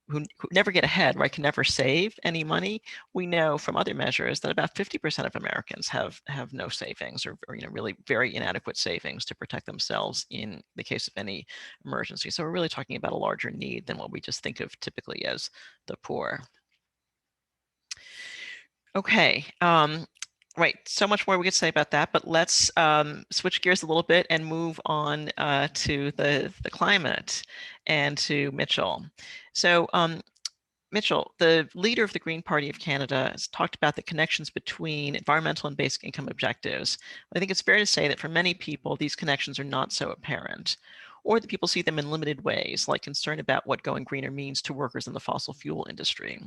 never get ahead, right, can never save any money, we know from other measures that about 50% of Americans have no savings or really very inadequate savings to protect themselves in the case of any emergency. So we're really talking about a larger need than what we just think of typically as the poor. Okay, right, so much more we could say about that, but let's switch gears a little bit and move on to the climate and to Mitchell. So Mitchell, the leader of the Green Party of Canada, has talked about the connections between environmental and basic income objectives. I think it's fair to say that for many people, these connections are not so apparent, or that people see them in limited ways, like concern about what going greener means to workers in the fossil fuel industry.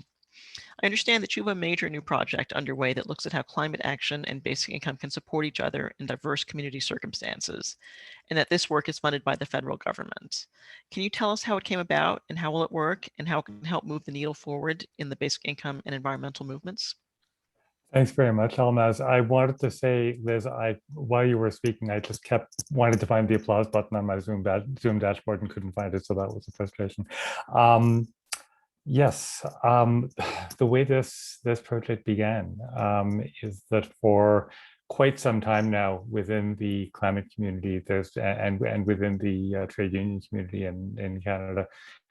I understand that you have a major new project underway that looks at how climate action and basic income can support each other in diverse community circumstances, and that this work is funded by the federal government. Can you tell us how it came about, and how will it work, and how it can help move the needle forward in the basic income and environmental movements? Thanks very much, Almaz. I wanted to say, Liz, while you were speaking, I just kept wanting to find the applause button on my Zoom dashboard and couldn't find it, so that was a frustration. Yes, the way this project began is that for quite some time now within the climate community, and within the trade union community in Canada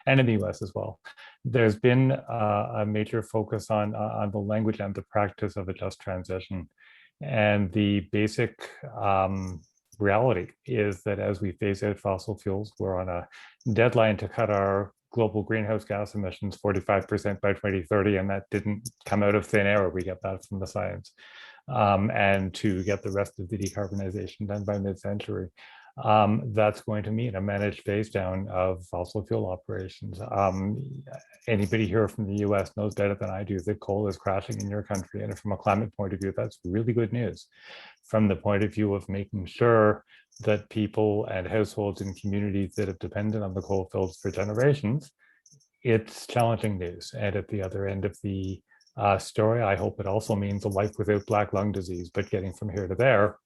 and in the US as well, there's been a major focus on the language and the practice of a just transition. And the basic reality is that as we phase out fossil fuels, we're on a deadline to cut our global greenhouse gas emissions 45% by 2030, and that didn't come out of thin air. We get that from the science. And to get the rest of the decarbonization done by mid-century, that's going to mean a managed phase down of fossil fuel operations. Anybody here from the US knows better than I do that coal is crashing in your country, and from a climate point of view, that's really good news. From the point of view of making sure that people and households and communities that have depended on the coal fields for generations, it's challenging news. And at the other end of the story, I hope it also means a life without black lung disease, but getting from here to there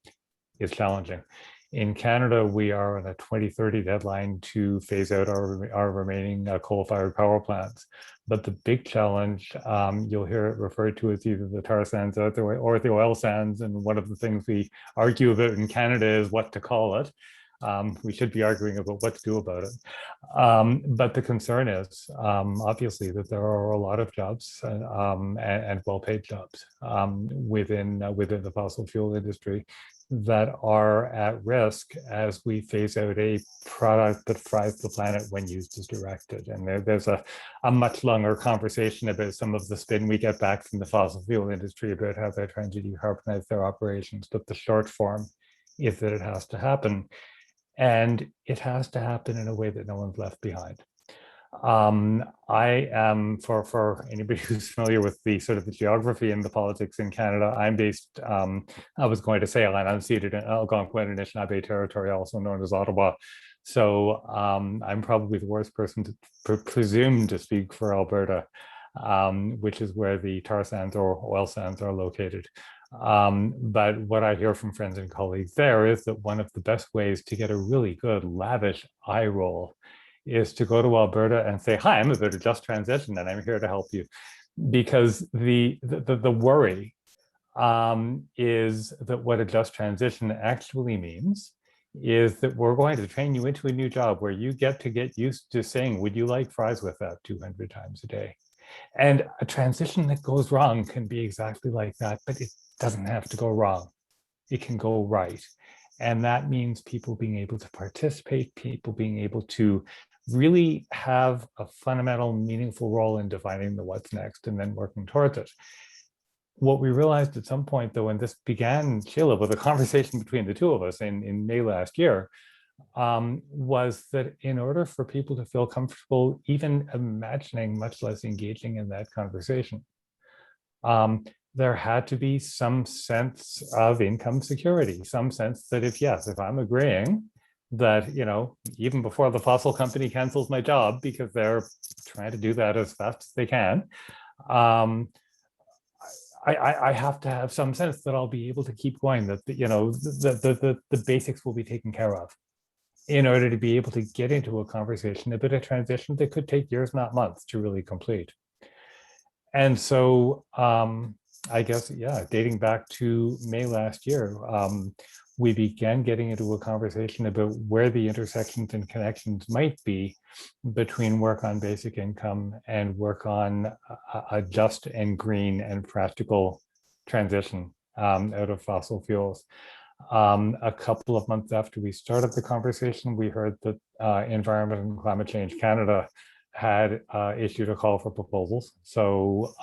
is challenging. In Canada, we are on a 2030 deadline to phase out our remaining coal-fired power plants. But the big challenge, you'll hear it referred to as either the tar sands or the oil sands. And one of the things we argue about in Canada is what to call it. We should be arguing about what to do about it. But the concern is obviously that there are a lot of jobs and well-paid jobs within the fossil fuel industry that are at risk as we phase out a product that fries the planet when used as directed. And there's a much longer conversation about some of the spin we get back from the fossil fuel industry about how they're trying to decarbonize their operations. But the short form is that it has to happen. And it has to happen in a way that no one's left behind. I am, for anybody who's familiar with the sort of the geography and the politics in Canada, I'm based, I was going to say, I'm seated in Algonquin and Anishinaabe territory, also known as Ottawa. So I'm probably the worst person to presume to speak for Alberta, which is where the tar sands or oil sands are located. But what I hear from friends and colleagues there is that one of the best ways to get a really good lavish eye roll is to go to Alberta and say, hi, I'm about a just transition and I'm here to help you. Because the worry is that what a just transition actually means is that we're going to train you into a new job where you get used to saying, would you like fries with that 200 times a day? And a transition that goes wrong can be exactly like that, but it doesn't have to go wrong. It can go right. And that means people being able to participate, people being able to really have a fundamental, meaningful role in defining the what's next and then working towards it. what we realized at some point, though, and this began, Sheila, with a conversation between the two of us in May last year, was that in order for people to feel comfortable even imagining, much less engaging in that conversation, there had to be some sense of income security, some sense that if I'm agreeing that, even before the fossil company cancels my job because they're trying to do that as fast as they can, I have to have some sense that I'll be able to keep going, that the basics will be taken care of in order to be able to get into a conversation about a transition that could take years, not months, to really complete. And so I guess, dating back to May last year, we began getting into a conversation about where the intersections and connections might be between work on basic income and work on a just and green and practical transition out of fossil fuels. A couple of months after we started the conversation, we heard that Environment and Climate Change Canada had issued a call for proposals. So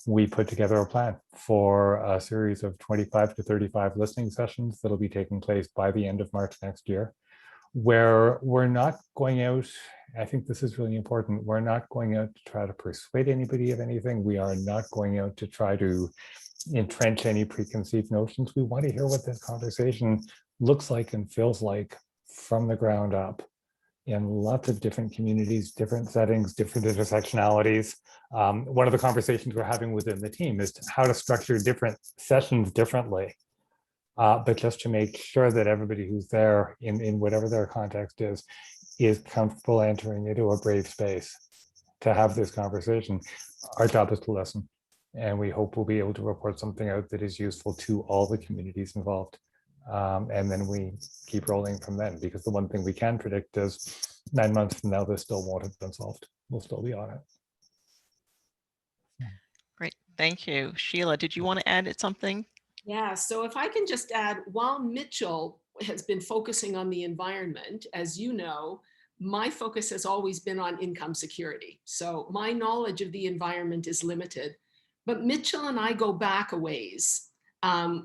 we put together a plan for a series of 25 to 35 listening sessions that'll be taking place by the end of March next year, where we're not going out, I think this is really important, we're not going out to try to persuade anybody of anything. We are not going out to try to entrench any preconceived notions. We want to hear what this conversation looks like and feels like from the ground up in lots of different communities, different settings, different intersectionalities. One of the conversations we're having within the team is how to structure different sessions differently, but just to make sure that everybody who's there in whatever their context is comfortable entering into a brave space to have this conversation. Our job is to listen, and we hope we'll be able to report something out that is useful to all the communities involved. And then we keep rolling from then, because the one thing we can predict is 9 months from now, this still won't have been solved. We'll still be on it. Great, thank you. Sheila, did you want to add something? Yeah, so if I can just add, while Mitchell has been focusing on the environment, as you know, my focus has always been on income security. So my knowledge of the environment is limited, but Mitchell and I go back a ways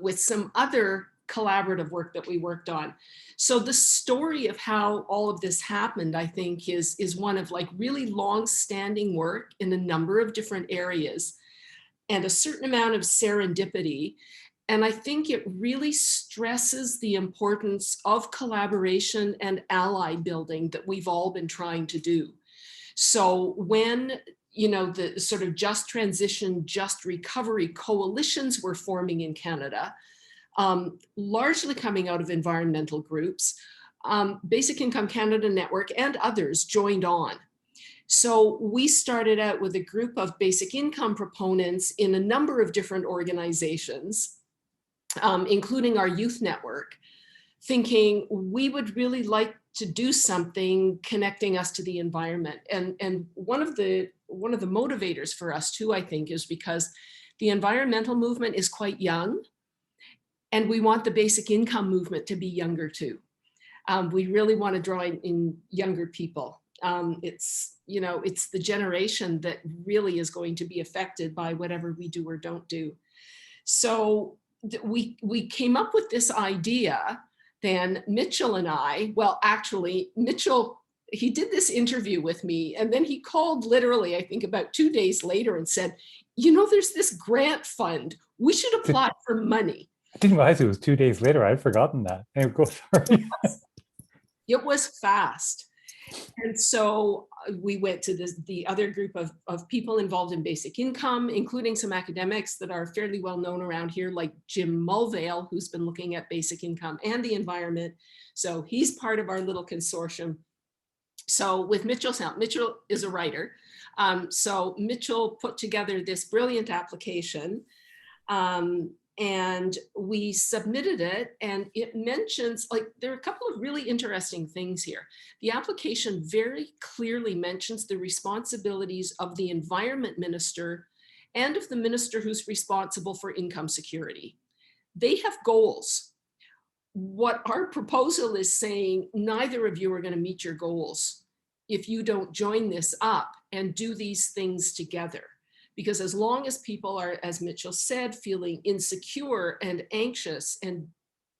with some other collaborative work that we worked on. So the story of how all of this happened, I think, is one of like really long-standing work in a number of different areas and a certain amount of serendipity. And I think it really stresses the importance of collaboration and ally building that we've all been trying to do. So when the sort of just transition, just recovery coalitions were forming in Canada, largely coming out of environmental groups, Basic Income Canada Network and others joined on. So we started out with a group of basic income proponents in a number of different organizations, including our youth network, thinking we would really like to do something connecting us to the environment. And one of the motivators for us too, I think, is because the environmental movement is quite young, and we want the basic income movement to be younger too. We really want to draw in younger people. It's the generation that really is going to be affected by whatever we do or don't do. So we came up with this idea, then Mitchell and I, well, actually Mitchell, he did this interview with me, and then he called literally, I think about 2 days later and said, there's this grant fund, we should apply for money. I didn't realize it was 2 days later. I'd forgotten that. Sorry. It was fast. And so we went to the other group of people involved in basic income, including some academics that are fairly well known around here, like Jim Mulvale, who's been looking at basic income and the environment. So he's part of our little consortium. So with Mitchell's help, Mitchell is a writer. So Mitchell put together this brilliant application. And we submitted it, and it mentions, there are a couple of really interesting things here. The application very clearly mentions the responsibilities of the environment minister and of the minister who's responsible for income security. They have goals. What our proposal is saying, neither of you are going to meet your goals if you don't join this up and do these things together. Because as long as people are, as Mitchell said, feeling insecure and anxious and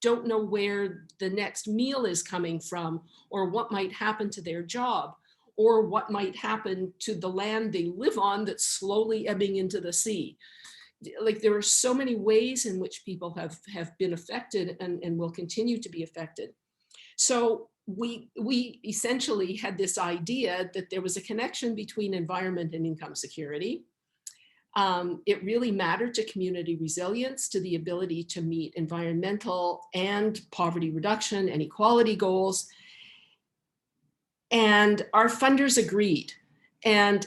don't know where the next meal is coming from, or what might happen to their job, or what might happen to the land they live on that's slowly ebbing into the sea. Like, there are so many ways in which people have been affected and will continue to be affected. So we essentially had this idea that there was a connection between environment and income security. It really mattered to community resilience, to the ability to meet environmental and poverty reduction and equality goals. And our funders agreed. And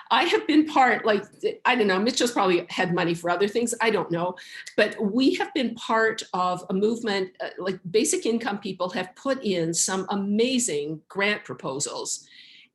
I have been part, like, I don't know, Mitchell's probably had money for other things, I don't know, but we have been part of a movement, like basic income people have put in some amazing grant proposals,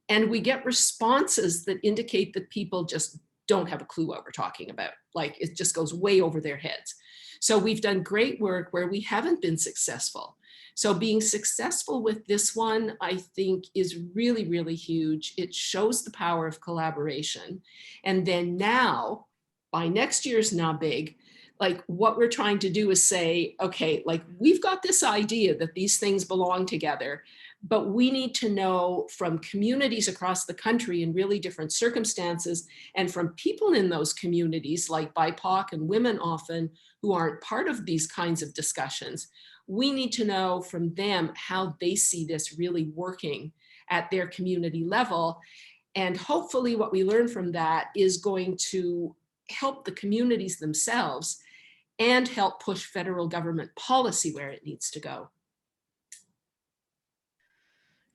and we get responses that indicate that people just don't have a clue what we're talking about. Like, it just goes way over their heads. So we've done great work where we haven't been successful. So being successful with this one, I think, is really, really huge. It shows the power of collaboration. And then now, by next year's NABIG, like, what we're trying to do is say, okay, like, we've got this idea that these things belong together, but we need to know from communities across the country in really different circumstances, and from people in those communities, like BIPOC and women often, who aren't part of these kinds of discussions. We need to know from them how they see this really working at their community level. And hopefully what we learn from that is going to help the communities themselves and help push federal government policy where it needs to go.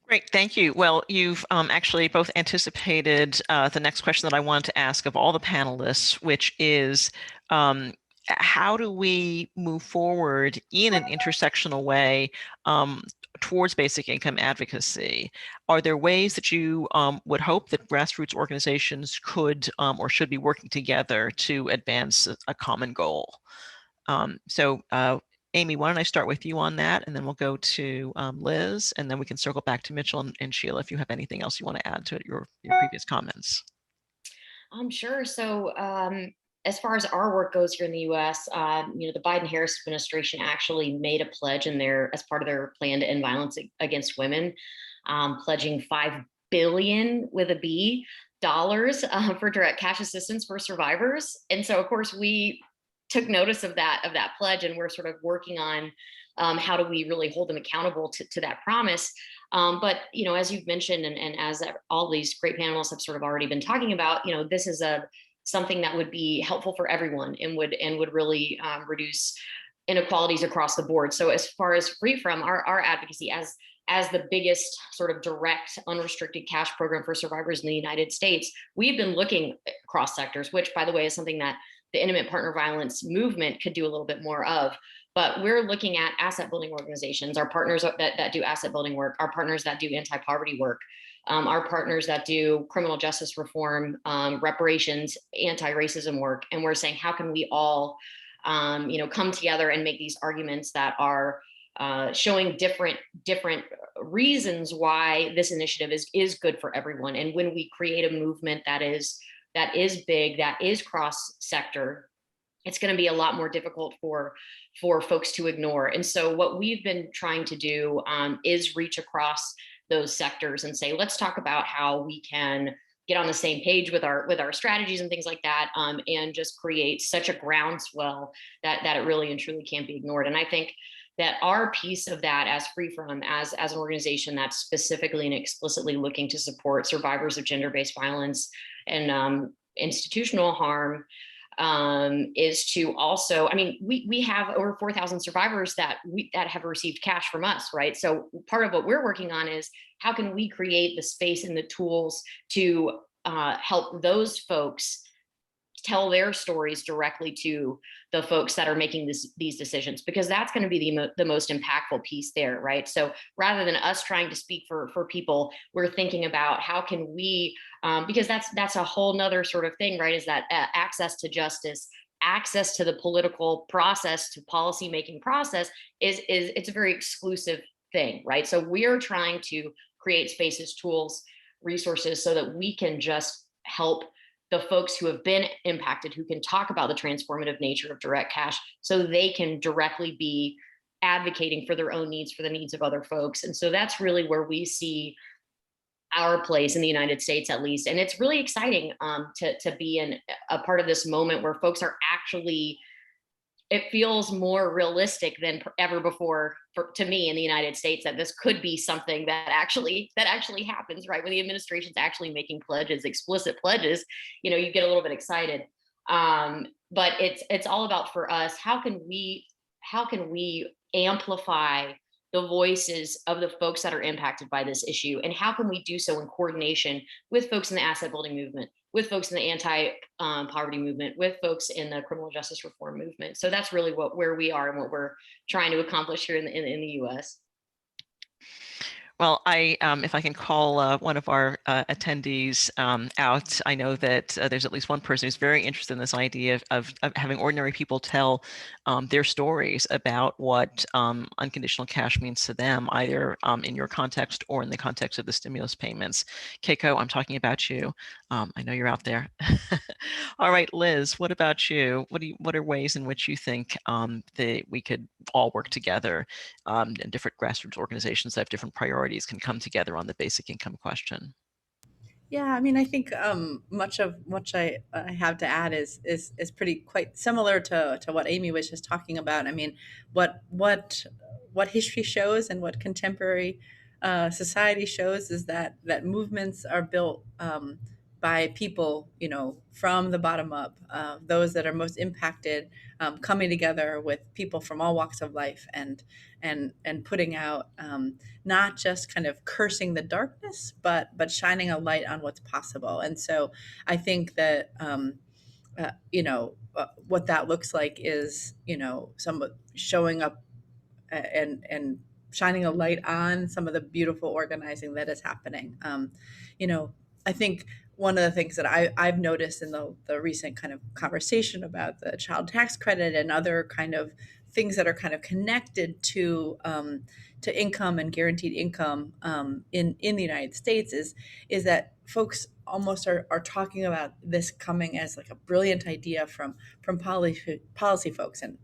Great, thank you. Well, you've actually both anticipated the next question that I wanted to ask of all the panelists, which is, how do we move forward in an intersectional way towards basic income advocacy? Are there ways that you would hope that grassroots organizations could or should be working together to advance a common goal? Amy, why don't I start with you on that, and then we'll go to Liz, and then we can circle back to Mitchell and Sheila if you have anything else you want to add to your previous comments. Sure. So as far as our work goes here in the U.S., the Biden-Harris administration actually made a pledge in there as part of their plan to end violence against women, pledging $5 billion with a B dollars for direct cash assistance for survivors. And so, of course, we took notice of that pledge, and we're sort of working on how do we really hold them accountable to that promise. But, as you've mentioned, and as all these great panelists have sort of already been talking about, this is something that would be helpful for everyone and would really reduce inequalities across the board. So as far as Free From, our advocacy as the biggest sort of direct unrestricted cash program for survivors in the United States, we've been looking across sectors, which, by the way, is something that the intimate partner violence movement could do a little bit more of. But we're looking at asset building organizations, our partners that do asset building work, our partners that do anti-poverty work, our partners that do criminal justice reform, reparations, anti-racism work. And we're saying, how can we all come together and make these arguments that are showing different reasons why this initiative is good for everyone. And when we create a movement that is big, that is cross-sector, it's going to be a lot more difficult for folks to ignore. And so what we've been trying to do is reach across those sectors and say, let's talk about how we can get on the same page with our strategies and things like that, and just create such a groundswell that it really and truly can't be ignored. And I think that our piece of that as Free From, as an organization that's specifically and explicitly looking to support survivors of gender-based violence and institutional harm, is to also, we have over 4,000 survivors that have received cash from us, right? So part of what we're working on is how can we create the space and the tools to help those folks tell their stories directly to the folks that are making these decisions, because that's going to be the most impactful piece there, right? So rather than us trying to speak for people, we're thinking about how can we, because that's a whole nother sort of thing, right? Is that access to justice, access to the political process, to policy making process it's a very exclusive thing, right? So we're trying to create spaces, tools, resources so that we can just help the folks who have been impacted, who can talk about the transformative nature of direct cash, so they can directly be advocating for their own needs, for the needs of other folks. And so that's really where we see our place in the United States, at least. And it's really exciting to be in a part of this moment where folks are actually, it feels more realistic than ever before to me in the United States, that this could be something that actually happens, right? When the administration's actually making pledges, explicit pledges, you get a little bit excited. But it's all about, for us, how can we amplify the voices of the folks that are impacted by this issue, and how can we do so in coordination with folks in the asset building movement, with folks in the anti-poverty movement, with folks in the criminal justice reform movement. So that's really where we are and what we're trying to accomplish here in the U.S. Well, if I can call one of our attendees out, I know that there's at least one person who's very interested in this idea of having ordinary people tell their stories about what unconditional cash means to them, either in your context or in the context of the stimulus payments. Keiko, I'm talking about you. I know you're out there. All right, Liz, what about you? What are ways in which you think that we could all work together, and different grassroots organizations that have different priorities can come together on the basic income question? Yeah, I mean, I think much of what I have to add is pretty quite similar to what Amy was just talking about. I mean, what history shows and what contemporary society shows is that movements are built by people, from the bottom up, those that are most impacted, coming together with people from all walks of life, and putting out, not just kind of cursing the darkness, but shining a light on what's possible. And so I think that what that looks like is, some showing up and shining a light on some of the beautiful organizing that is happening. I think one of the things that I've noticed in the recent kind of conversation about the child tax credit and other kind of things that are kind of connected to income and guaranteed income in the United States is that folks almost are talking about this coming as like a brilliant idea from policy folks. And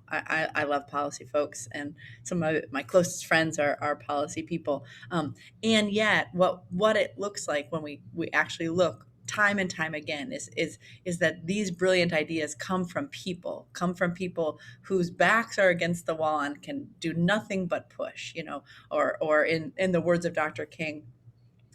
I love policy folks, and some of my closest friends are policy people, and yet what it looks like when we actually look time and time again is that these brilliant ideas come from people whose backs are against the wall and can do nothing but push, or in the words of Dr. King,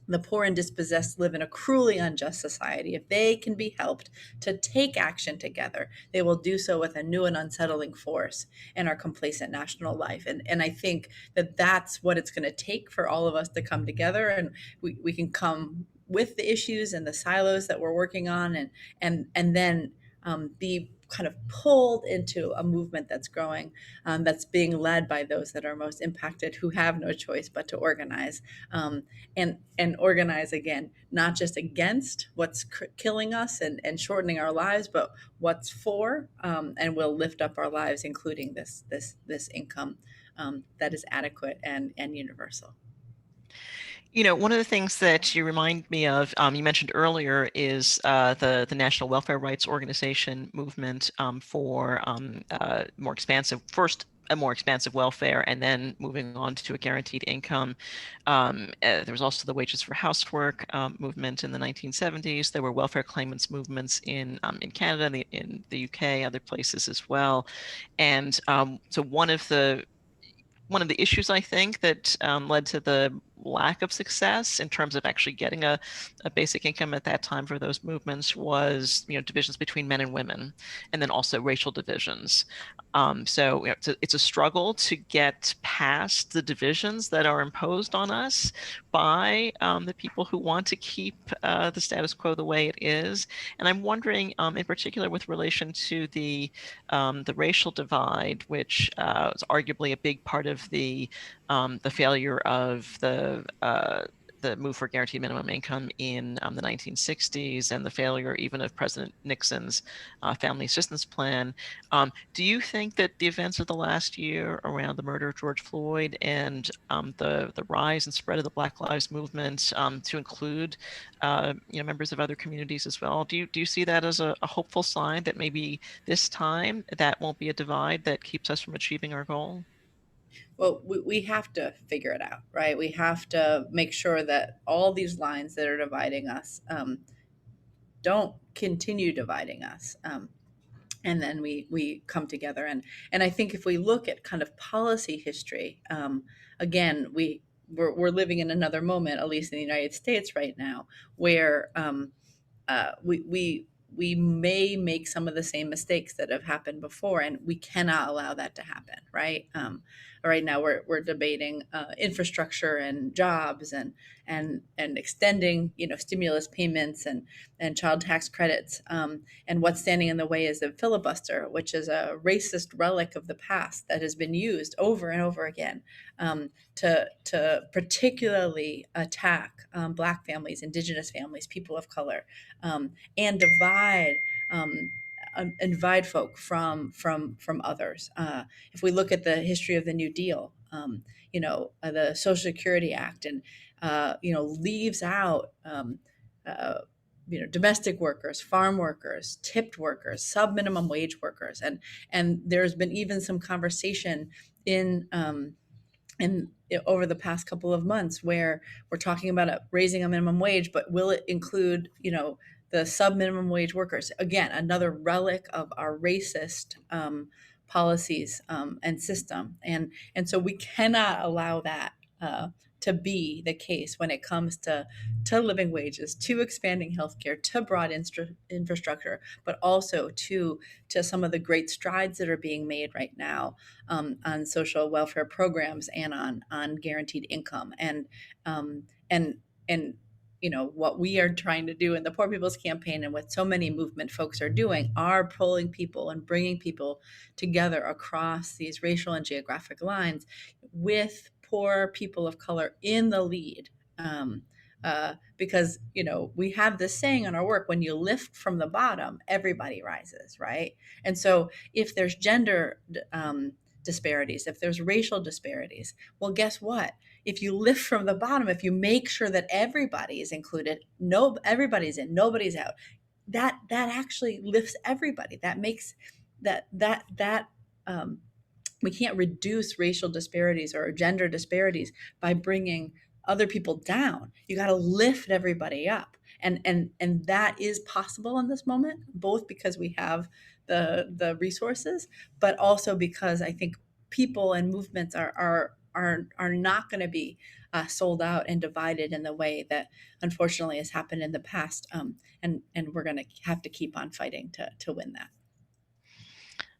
the poor and dispossessed live in a cruelly unjust society. If they can be helped to take action together, they will do so with a new and unsettling force in our complacent national life. And I think that that's what it's going to take for all of us to come together, and we can come with the issues and the silos that we're working on, and then be kind of pulled into a movement that's growing, that's being led by those that are most impacted, who have no choice but to organize, and organize again, not just against what's killing us and shortening our lives, but what's for, and will lift up our lives, including this income that is adequate and universal. One of the things that you remind me of, you mentioned earlier, is the National Welfare Rights Organization movement for more expansive, first a more expansive welfare, and then moving on to a guaranteed income. There was also the Wages for Housework movement in the 1970s. There were welfare claimants movements in Canada, in the UK, other places as well. And so one of the issues, I think, that led to the lack of success in terms of actually getting a basic income at that time for those movements was, divisions between men and women, and then also racial divisions. So it's a struggle to get past the divisions that are imposed on us by the people who want to keep the status quo the way it is. And I'm wondering, in particular, with relation to the racial divide, which is arguably a big part of the failure of the the move for guaranteed minimum income in the 1960s and the failure even of President Nixon's family assistance plan. Do you think that the events of the last year around the murder of George Floyd and the rise and spread of the Black Lives Movement, to include members of other communities as well, do you see that as a hopeful sign that maybe this time that won't be a divide that keeps us from achieving our goal? Well, we have to figure it out, right? We have to make sure that all these lines that are dividing us don't continue dividing us. And then we come together. And I think if we look at kind of policy history, again, we're living in another moment, at least in the United States right now, where we may make some of the same mistakes that have happened before, and we cannot allow that to happen, right? Right now, we're debating infrastructure and jobs and extending, stimulus payments and child tax credits. And what's standing in the way is the filibuster, which is a racist relic of the past that has been used over and over again to particularly attack Black families, Indigenous families, people of color, and divide folk from others. If we look at the history of the New Deal, the Social Security Act, and leaves out domestic workers, farm workers, tipped workers, sub minimum wage workers, and there's been even some conversation in over the past couple of months where we're talking about raising a minimum wage, but will it include the sub minimum wage workers? Again, another relic of our racist policies and system, and so we cannot allow that to be the case when it comes to living wages, to expanding healthcare, to broad infrastructure, but also to some of the great strides that are being made right now on social welfare programs and on guaranteed income, and what we are trying to do in the Poor People's Campaign, and what so many movement folks are doing, are pulling people and bringing people together across these racial and geographic lines, with poor people of color in the lead. Because we have this saying in our work: when you lift from the bottom, everybody rises, right? And so if there's gender disparities, if there's racial disparities, well, guess what? If you lift from the bottom, if you make sure that everybody is included, everybody's in, nobody's out, that actually lifts everybody. That makes that we can't reduce racial disparities or gender disparities by bringing other people down. You got to lift everybody up, and that is possible in this moment, both because we have the resources, but also because I think people and movements are not going to be sold out and divided in the way that unfortunately has happened in the past, and we're going to have to keep on fighting to win that.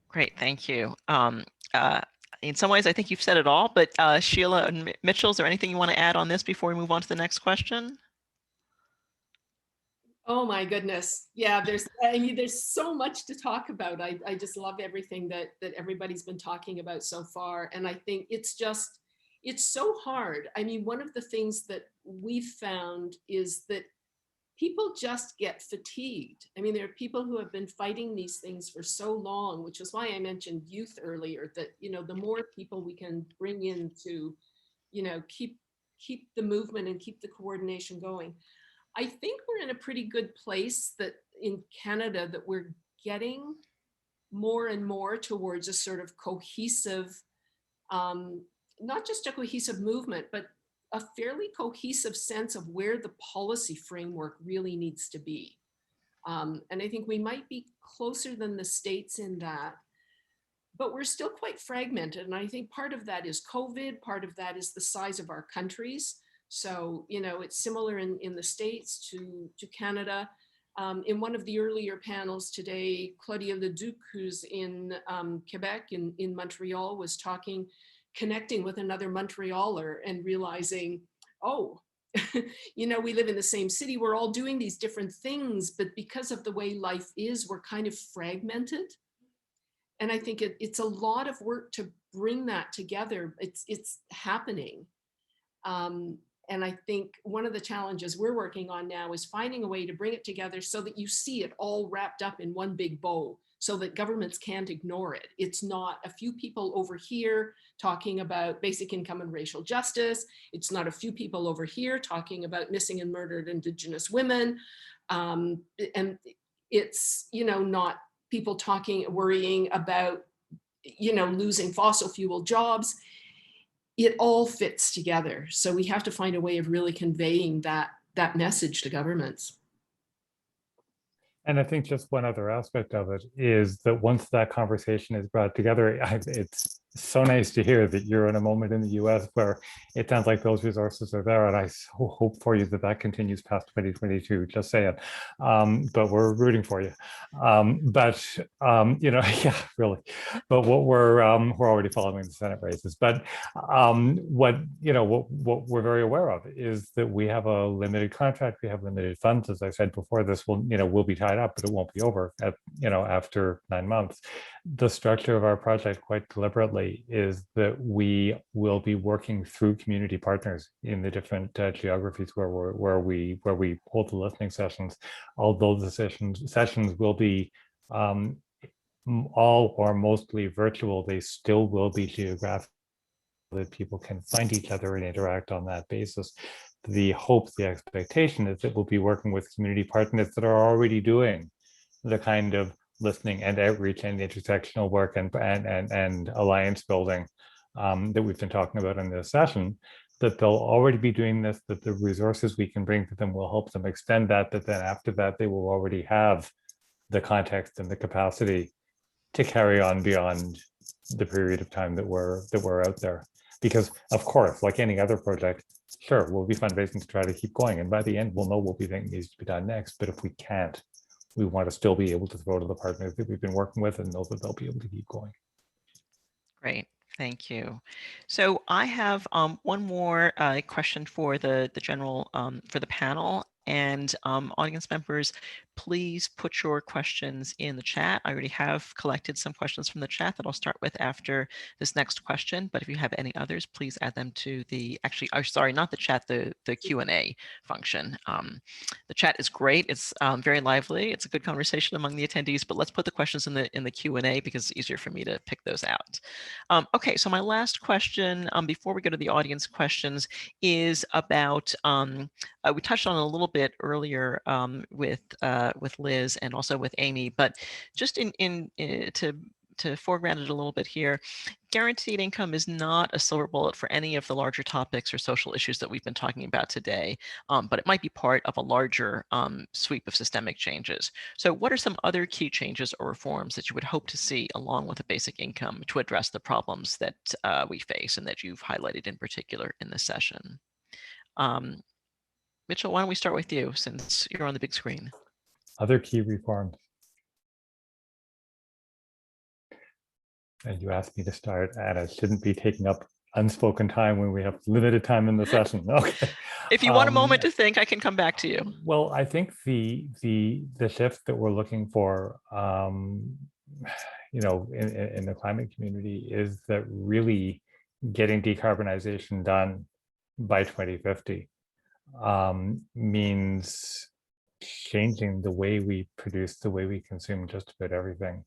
Great, thank you. In some ways, I think you've said it all, but Sheila and Mitchell, is there anything you want to add on this before we move on to the next question? Oh my goodness. Yeah, there's so much to talk about. I just love everything that everybody's been talking about so far. And I think it's so hard. I mean, one of the things that we've found is that people just get fatigued. I mean, there are people who have been fighting these things for so long, which is why I mentioned youth earlier, that, the more people we can bring in to, keep the movement and keep the coordination going. I think we're in a pretty good place that in Canada that we're getting more and more towards a sort of cohesive, not just a cohesive movement, but a fairly cohesive sense of where the policy framework really needs to be. And I think we might be closer than the States in that, but we're still quite fragmented. And I think part of that is COVID, part of that is the size of our countries. So, it's similar in the States to Canada. In one of the earlier panels today, Claudia Leduc, who's in Quebec, in Montreal, was connecting with another Montrealer and realizing, oh, we live in the same city, we're all doing these different things, but because of the way life is, we're kind of fragmented. And I think it's a lot of work to bring that together. It's happening. And I think one of the challenges we're working on now is finding a way to bring it together so that you see it all wrapped up in one big bow, so that governments can't ignore it. It's not a few people over here talking about basic income and racial justice. It's not a few people over here talking about missing and murdered Indigenous women. And it's, not people worrying about, losing fossil fuel jobs. It all fits together. So we have to find a way of really conveying that message to governments. And I think just one other aspect of it is that once that conversation is brought together, it's so nice to hear that you're in a moment in the US where it sounds like those resources are there. And I so hope for you that that continues past 2022, just saying. But we're rooting for you. Yeah, really. But what we're already following the Senate races. But what we're very aware of is that we have a limited contract, we have limited funds. As I said before, this will be tied up, but it won't be over after 9 months. The structure of our project, quite deliberately, is that we will be working through community partners in the different geographies where we hold the listening sessions. Although the sessions will be all or mostly virtual, they still will be geographic, that people can find each other and interact on that basis. The hope, the expectation is that we'll be working with community partners that are already doing the kind of listening and outreach and intersectional work and alliance building that we've been talking about in this session, that they'll already be doing this, that the resources we can bring to them will help them extend that, that then after that, they will already have the context and the capacity to carry on beyond the period of time that we're out there. Because of course, like any other project, sure, we'll be fundraising to try to keep going. And by the end, we'll know what we think needs to be done next. But if we can't, we want to still be able to throw to the partners that we've been working with and know that they'll be able to keep going. Great. Thank you. So I have one more question for the general, for the panel. And audience members, please put your questions in the chat. I already have collected some questions from the chat that I'll start with after this next question. But if you have any others, please add them to the, actually, sorry, not the chat, the Q&A function. The chat is great. It's very lively. It's a good conversation among the attendees, but let's put the questions in the Q&A because it's easier for me to pick those out. Okay, so my last question before we go to the audience questions is about, we touched on it a little bit earlier with Liz and also with Amy, but just to foreground it a little bit here, guaranteed income is not a silver bullet for any of the larger topics or social issues that we've been talking about today, but it might be part of a larger sweep of systemic changes. So what are some other key changes or reforms that you would hope to see along with a basic income to address the problems that we face and that you've highlighted in particular in this session? Mitchell, why don't we start with you since you're on the big screen? Other key reforms. And you asked me to start, and I shouldn't be taking up unspoken time when we have limited time in the session. Okay. If you want a moment to think, I can come back to you. Well, I think the shift that we're looking for, in the climate community is that really getting decarbonization done by 2050 means changing the way we produce, the way we consume just about everything,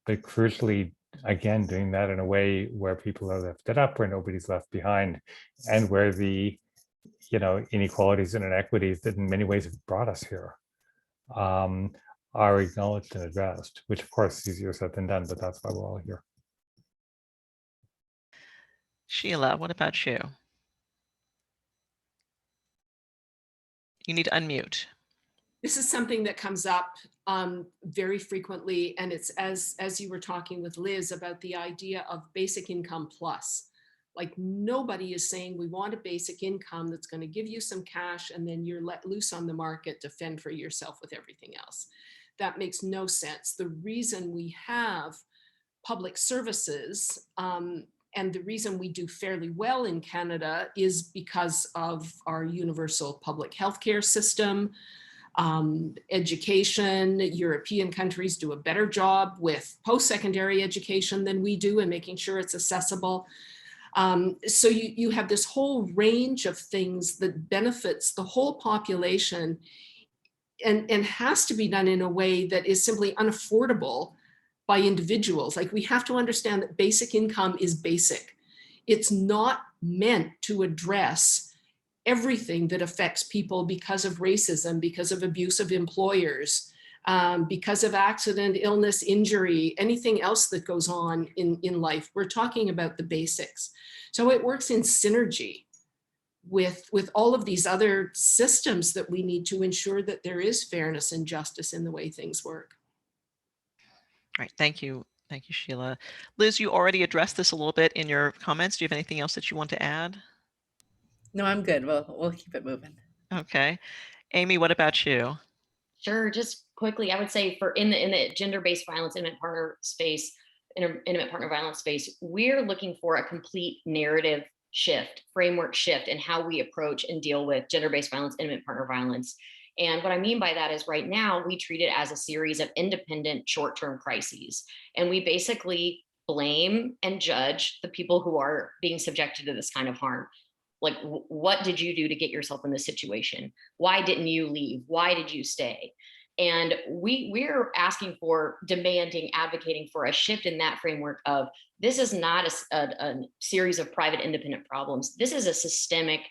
but crucially, again, doing that in a way where people are lifted up, where nobody's left behind, and where the inequalities and inequities that in many ways have brought us here are acknowledged and addressed, which of course is easier said than done, but that's why we're all here. Sheila, what about you? You need to unmute. This is something that comes up very frequently, and it's as you were talking with Liz about the idea of basic income plus. Like, nobody is saying we want a basic income that's going to give you some cash and then you're let loose on the market to fend for yourself with everything else. That makes no sense. The reason we have public services and the reason we do fairly well in Canada is because of our universal public healthcare system. Education. European countries do a better job with post-secondary education than we do in making sure it's accessible. So you have this whole range of things that benefits the whole population and has to be done in a way that is simply unaffordable by individuals. Like, we have to understand that basic income is basic. It's not meant to address everything that affects people because of racism, because of abusive employers, because of accident, illness, injury, anything else that goes on in life. We're talking about the basics. So it works in synergy with all of these other systems that we need to ensure that there is fairness and justice in the way things work. All right, thank you. Thank you, Sheila. Liz, you already addressed this a little bit in your comments. Do you have anything else that you want to add? No, I'm good. We'll keep it moving. Okay. Amy, what about you? Sure, just quickly, I would say for in the gender-based violence, intimate partner space, intimate partner violence space, we're looking for a complete narrative shift, framework shift in how we approach and deal with gender-based violence, intimate partner violence. And what I mean by that is right now we treat it as a series of independent short-term crises. And we basically blame and judge the people who are being subjected to this kind of harm. Like, what did you do to get yourself in this situation? Why didn't you leave? Why did you stay? And we're asking for, demanding, advocating for a shift in that framework of, this is not a series of private independent problems. This is a systemic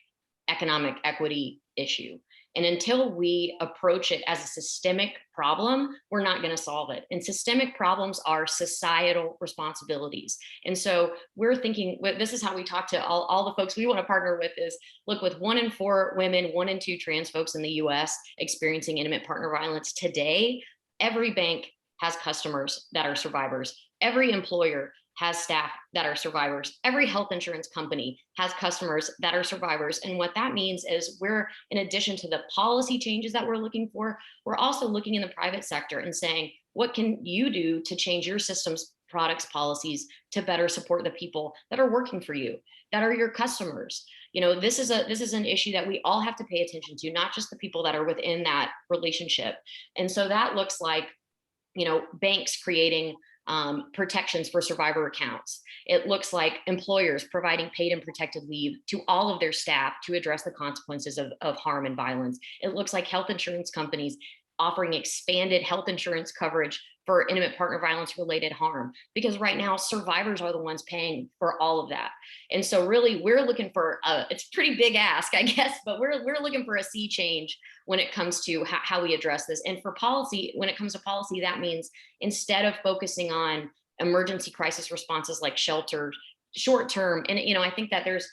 economic equity issue. And until we approach it as a systemic problem, we're not going to solve it. And systemic problems are societal responsibilities. And so we're thinking, this is how we talk to all the folks we want to partner with is, look, with 1 in 4 women, 1 in 2 trans folks in the US experiencing intimate partner violence today, every bank has customers that are survivors. Every employer has staff that are survivors. Every health insurance company has customers that are survivors. And what that means is we're, in addition to the policy changes that we're looking for, we're also looking in the private sector and saying, what can you do to change your systems, products, policies to better support the people that are working for you, that are your customers? You know, this is an issue that we all have to pay attention to, not just the people that are within that relationship. And so that looks like, you know, banks creating protections for survivor accounts. It looks like employers providing paid and protected leave to all of their staff to address the consequences of harm and violence. It looks like health insurance companies offering expanded health insurance coverage for intimate partner violence related harm, because right now survivors are the ones paying for all of that. And so really we're looking for it's a pretty big ask, I guess, but we're looking for a sea change when it comes to how we address this. And for policy, when it comes to policy, that means instead of focusing on emergency crisis responses like shelter, short term, and you know, I think that there's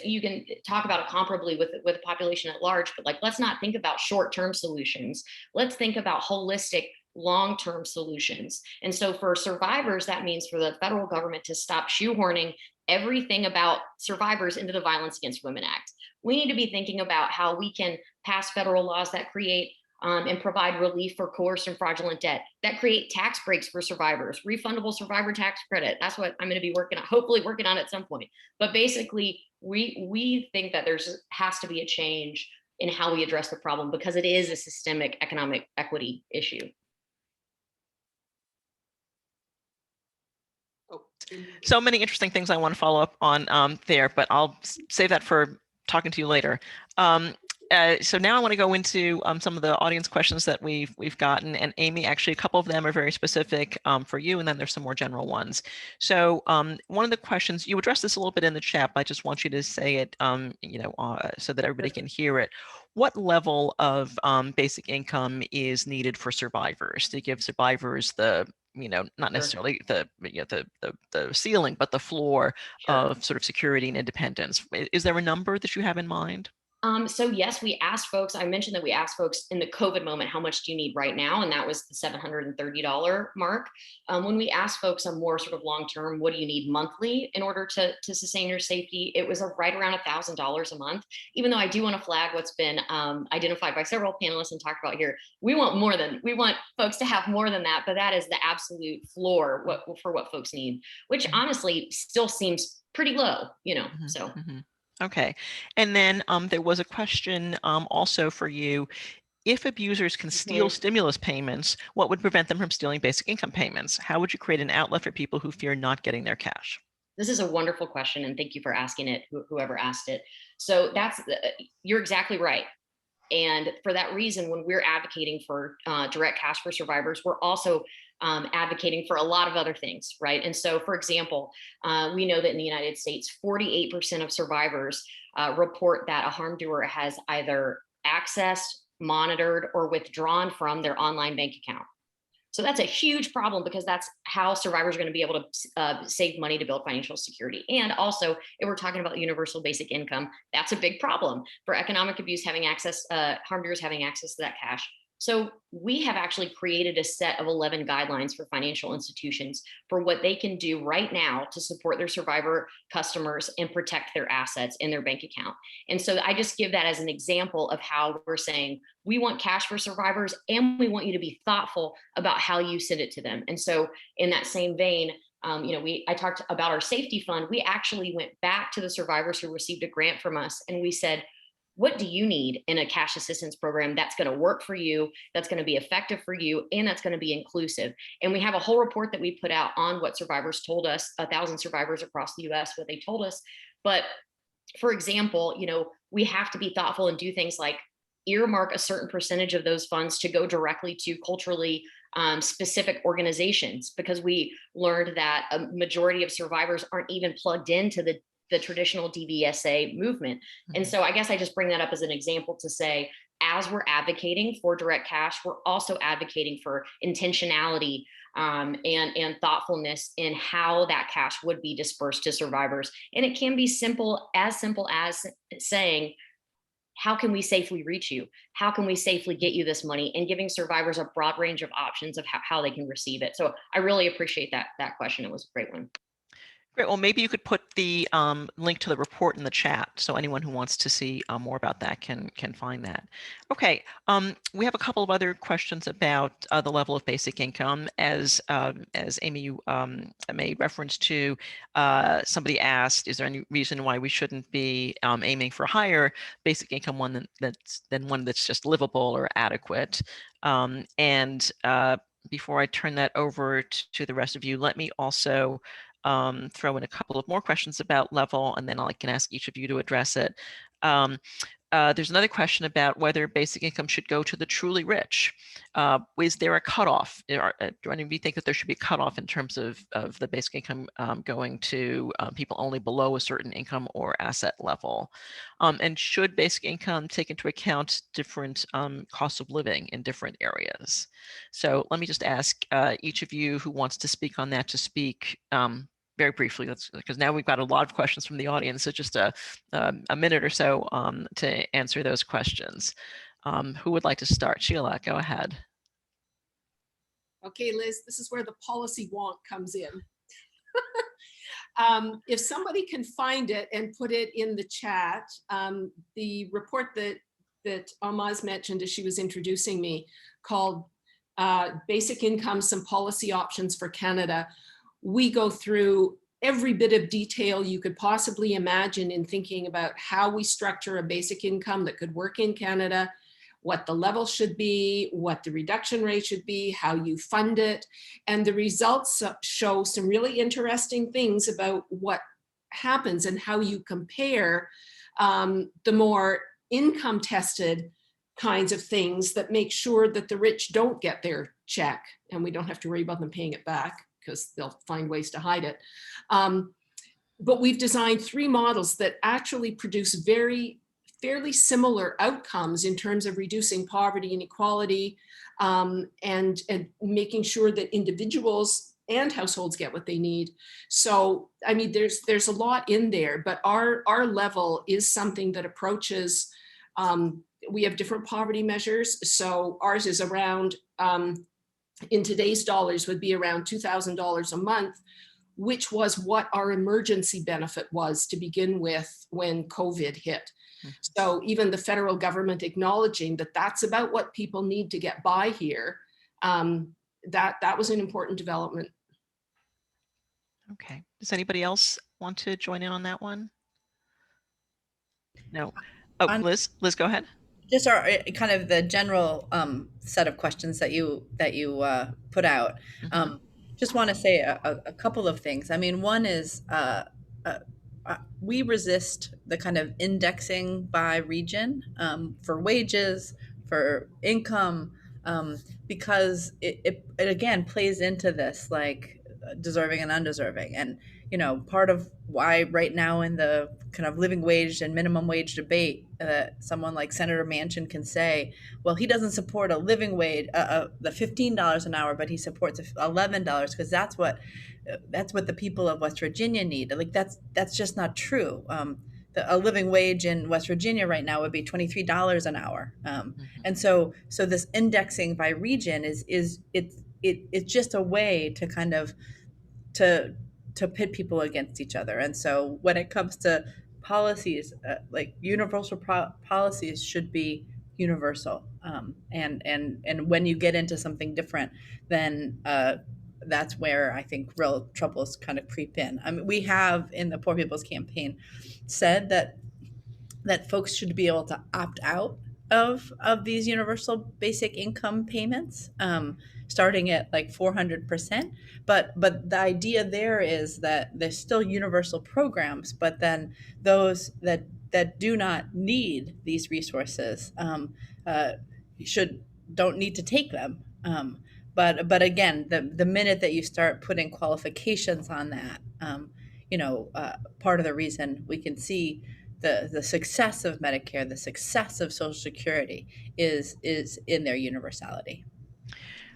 you can talk about it comparably with the population at large, but like, let's not think about short-term solutions. Let's think about holistic long-term solutions. And so for survivors, that means for the federal government to stop shoehorning everything about survivors into the Violence Against Women Act. We need to be thinking about how we can pass federal laws that create and provide relief for coerced and fraudulent debt, that create tax breaks for survivors, refundable survivor tax credit. That's what I'm going to be working on, hopefully working on at some point. But basically, we think that has to be a change in how we address the problem, because it is a systemic economic equity issue. So many interesting things I want to follow up on there, but I'll save that for talking to you later. So now I want to go into some of the audience questions that we've gotten, and Amy, actually a couple of them are very specific for you, and then there's some more general ones. So one of the questions, you addressed this a little bit in the chat, but I just want you to say it, you know, so that everybody can hear it. What level of basic income is needed for survivors to give survivors the, you know, not necessarily the ceiling, but the floor of sort of security and independence? Is there a number that you have in mind? So yes, we asked folks, I mentioned that we asked folks in the COVID moment, how much do you need right now? And that was the $730 mark. When we asked folks a more sort of long-term, what do you need monthly in order to sustain your safety? It was right around $1,000 a month, even though I do want to flag what's been identified by several panelists and talked about here. We want folks to have more than that, but that is the absolute floor for what folks need, which honestly still seems pretty low, you know, so. Okay. And then there was a question also for you. If abusers can steal stimulus payments, what would prevent them from stealing basic income payments? How would you create an outlet for people who fear not getting their cash? This is a wonderful question, and thank you for asking it, whoever asked it. So you're exactly right. And for that reason, when we're advocating for direct cash for survivors, we're also advocating for a lot of other things, right? And so, for example, we know that in the United States, 48% of survivors report that a harm doer has either accessed, monitored, or withdrawn from their online bank account. So that's a huge problem, because that's how survivors are going to be able to save money to build financial security. And also, if we're talking about universal basic income, that's a big problem for economic abuse, having access, harm doers having access to that cash. So we have actually created a set of 11 guidelines for financial institutions for what they can do right now to support their survivor customers and protect their assets in their bank account. And so I just give that as an example of how we're saying we want cash for survivors, and we want you to be thoughtful about how you send it to them. And so in that same vein, I talked about our safety fund. We actually went back to the survivors who received a grant from us, and we said, what do you need in a cash assistance program that's going to work for you, that's going to be effective for you, and that's going to be inclusive? And we have a whole report that we put out on what survivors told us, 1,000 survivors across the US, what they told us. But for example, we have to be thoughtful and do things like earmark a certain percentage of those funds to go directly to culturally specific organizations, because we learned that a majority of survivors aren't even plugged into the traditional DVSA movement. And so I guess I just bring that up as an example to say, as we're advocating for direct cash, we're also advocating for intentionality and thoughtfulness in how that cash would be dispersed to survivors. And it can be simple as saying, how can we safely reach you? How can we safely get you this money? And giving survivors a broad range of options of how they can receive it. So I really appreciate that question. It was a great one. Great. Well, maybe you could put the link to the report in the chat, so anyone who wants to see more about that can find that. Okay. We have a couple of other questions about the level of basic income. As Amy, you made reference to, somebody asked, is there any reason why we shouldn't be aiming for higher basic income than one that's just livable or adequate? Before I turn that over to the rest of you, let me also throw in a couple of more questions about level, and then I can ask each of you to address it. There's another question about whether basic income should go to the truly rich. Is there a cutoff? Do any of you think that there should be a cutoff in terms of the basic income going to people only below a certain income or asset level? And should basic income take into account different costs of living in different areas? So let me just ask each of you who wants to speak on that to speak very briefly, because now we've got a lot of questions from the audience, so just a minute or so to answer those questions. Who would like to start? Sheila, go ahead. Okay, Liz, this is where the policy wonk comes in. If somebody can find it and put it in the chat, the report that Almaz mentioned as she was introducing me, called Basic Income, Some Policy Options for Canada. We go through every bit of detail you could possibly imagine in thinking about how we structure a basic income that could work in Canada, what the level should be, what the reduction rate should be, how you fund it. And the results show some really interesting things about what happens and how you compare the more income tested kinds of things that make sure that the rich don't get their check and we don't have to worry about them paying it back, because they'll find ways to hide it. But we've designed 3 models that actually produce fairly similar outcomes in terms of reducing poverty and inequality, and making sure that individuals and households get what they need. So, I mean, there's a lot in there, but our level is something that approaches, we have different poverty measures. So ours is around, in today's dollars would be around $2,000 a month, which was what our emergency benefit was to begin with when COVID hit. So even the federal government acknowledging that that's about what people need to get by here, that was an important development. Okay. Does anybody else want to join in on that one? No. Oh, Liz, go ahead. Just our kind of the general set of questions that you put out. just want to say a couple of things. I mean, one is we resist the kind of indexing by region for wages, for income, because it again plays into this like deserving and undeserving. And, you know, part of why right now in the kind of living wage and minimum wage debate, someone like Senator Manchin can say, well, he doesn't support a living wage, the $15 an hour, but he supports $11 because that's what the people of West Virginia need. Like that's just not true. A living wage in West Virginia right now would be $23 an hour, and so this indexing by region is it's just a way to kind of to pit people against each other. And so when it comes to policies, like universal policies should be universal. And when you get into something different, then that's where I think real troubles kind of creep in. I mean, we have in the Poor People's Campaign said that folks should be able to opt out of these universal basic income payments, starting at like 400%. But the idea there is that there's still universal programs, but then those that do not need these resources don't need to take them. But again, the minute that you start putting qualifications on that, part of the reason we can see the success of Medicare, the success of Social Security is in their universality.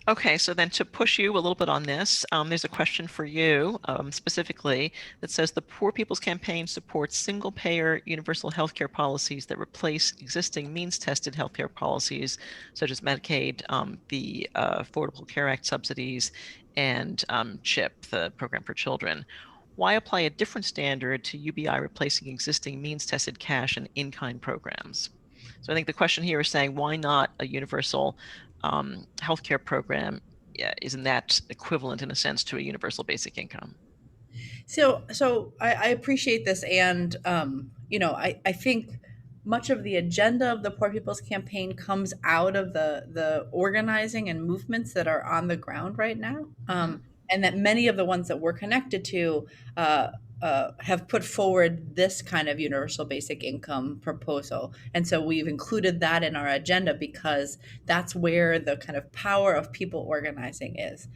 Okay, so then to push you a little bit on this, there's a question for you specifically that says the Poor People's Campaign supports single-payer universal healthcare policies that replace existing means-tested healthcare policies such as Medicaid, the Affordable Care Act subsidies, and CHIP, the Program for Children. Why apply a different standard to UBI replacing existing means-tested cash and in-kind programs? So I think the question here is saying, why not a universal healthcare program? Isn't that equivalent in a sense to a universal basic income? So I appreciate this. And, I think much of the agenda of the Poor People's Campaign comes out of the organizing and movements that are on the ground right now. And that many of the ones that we're connected to have put forward this kind of universal basic income proposal. And so we've included that in our agenda because that's where the kind of power of people organizing is.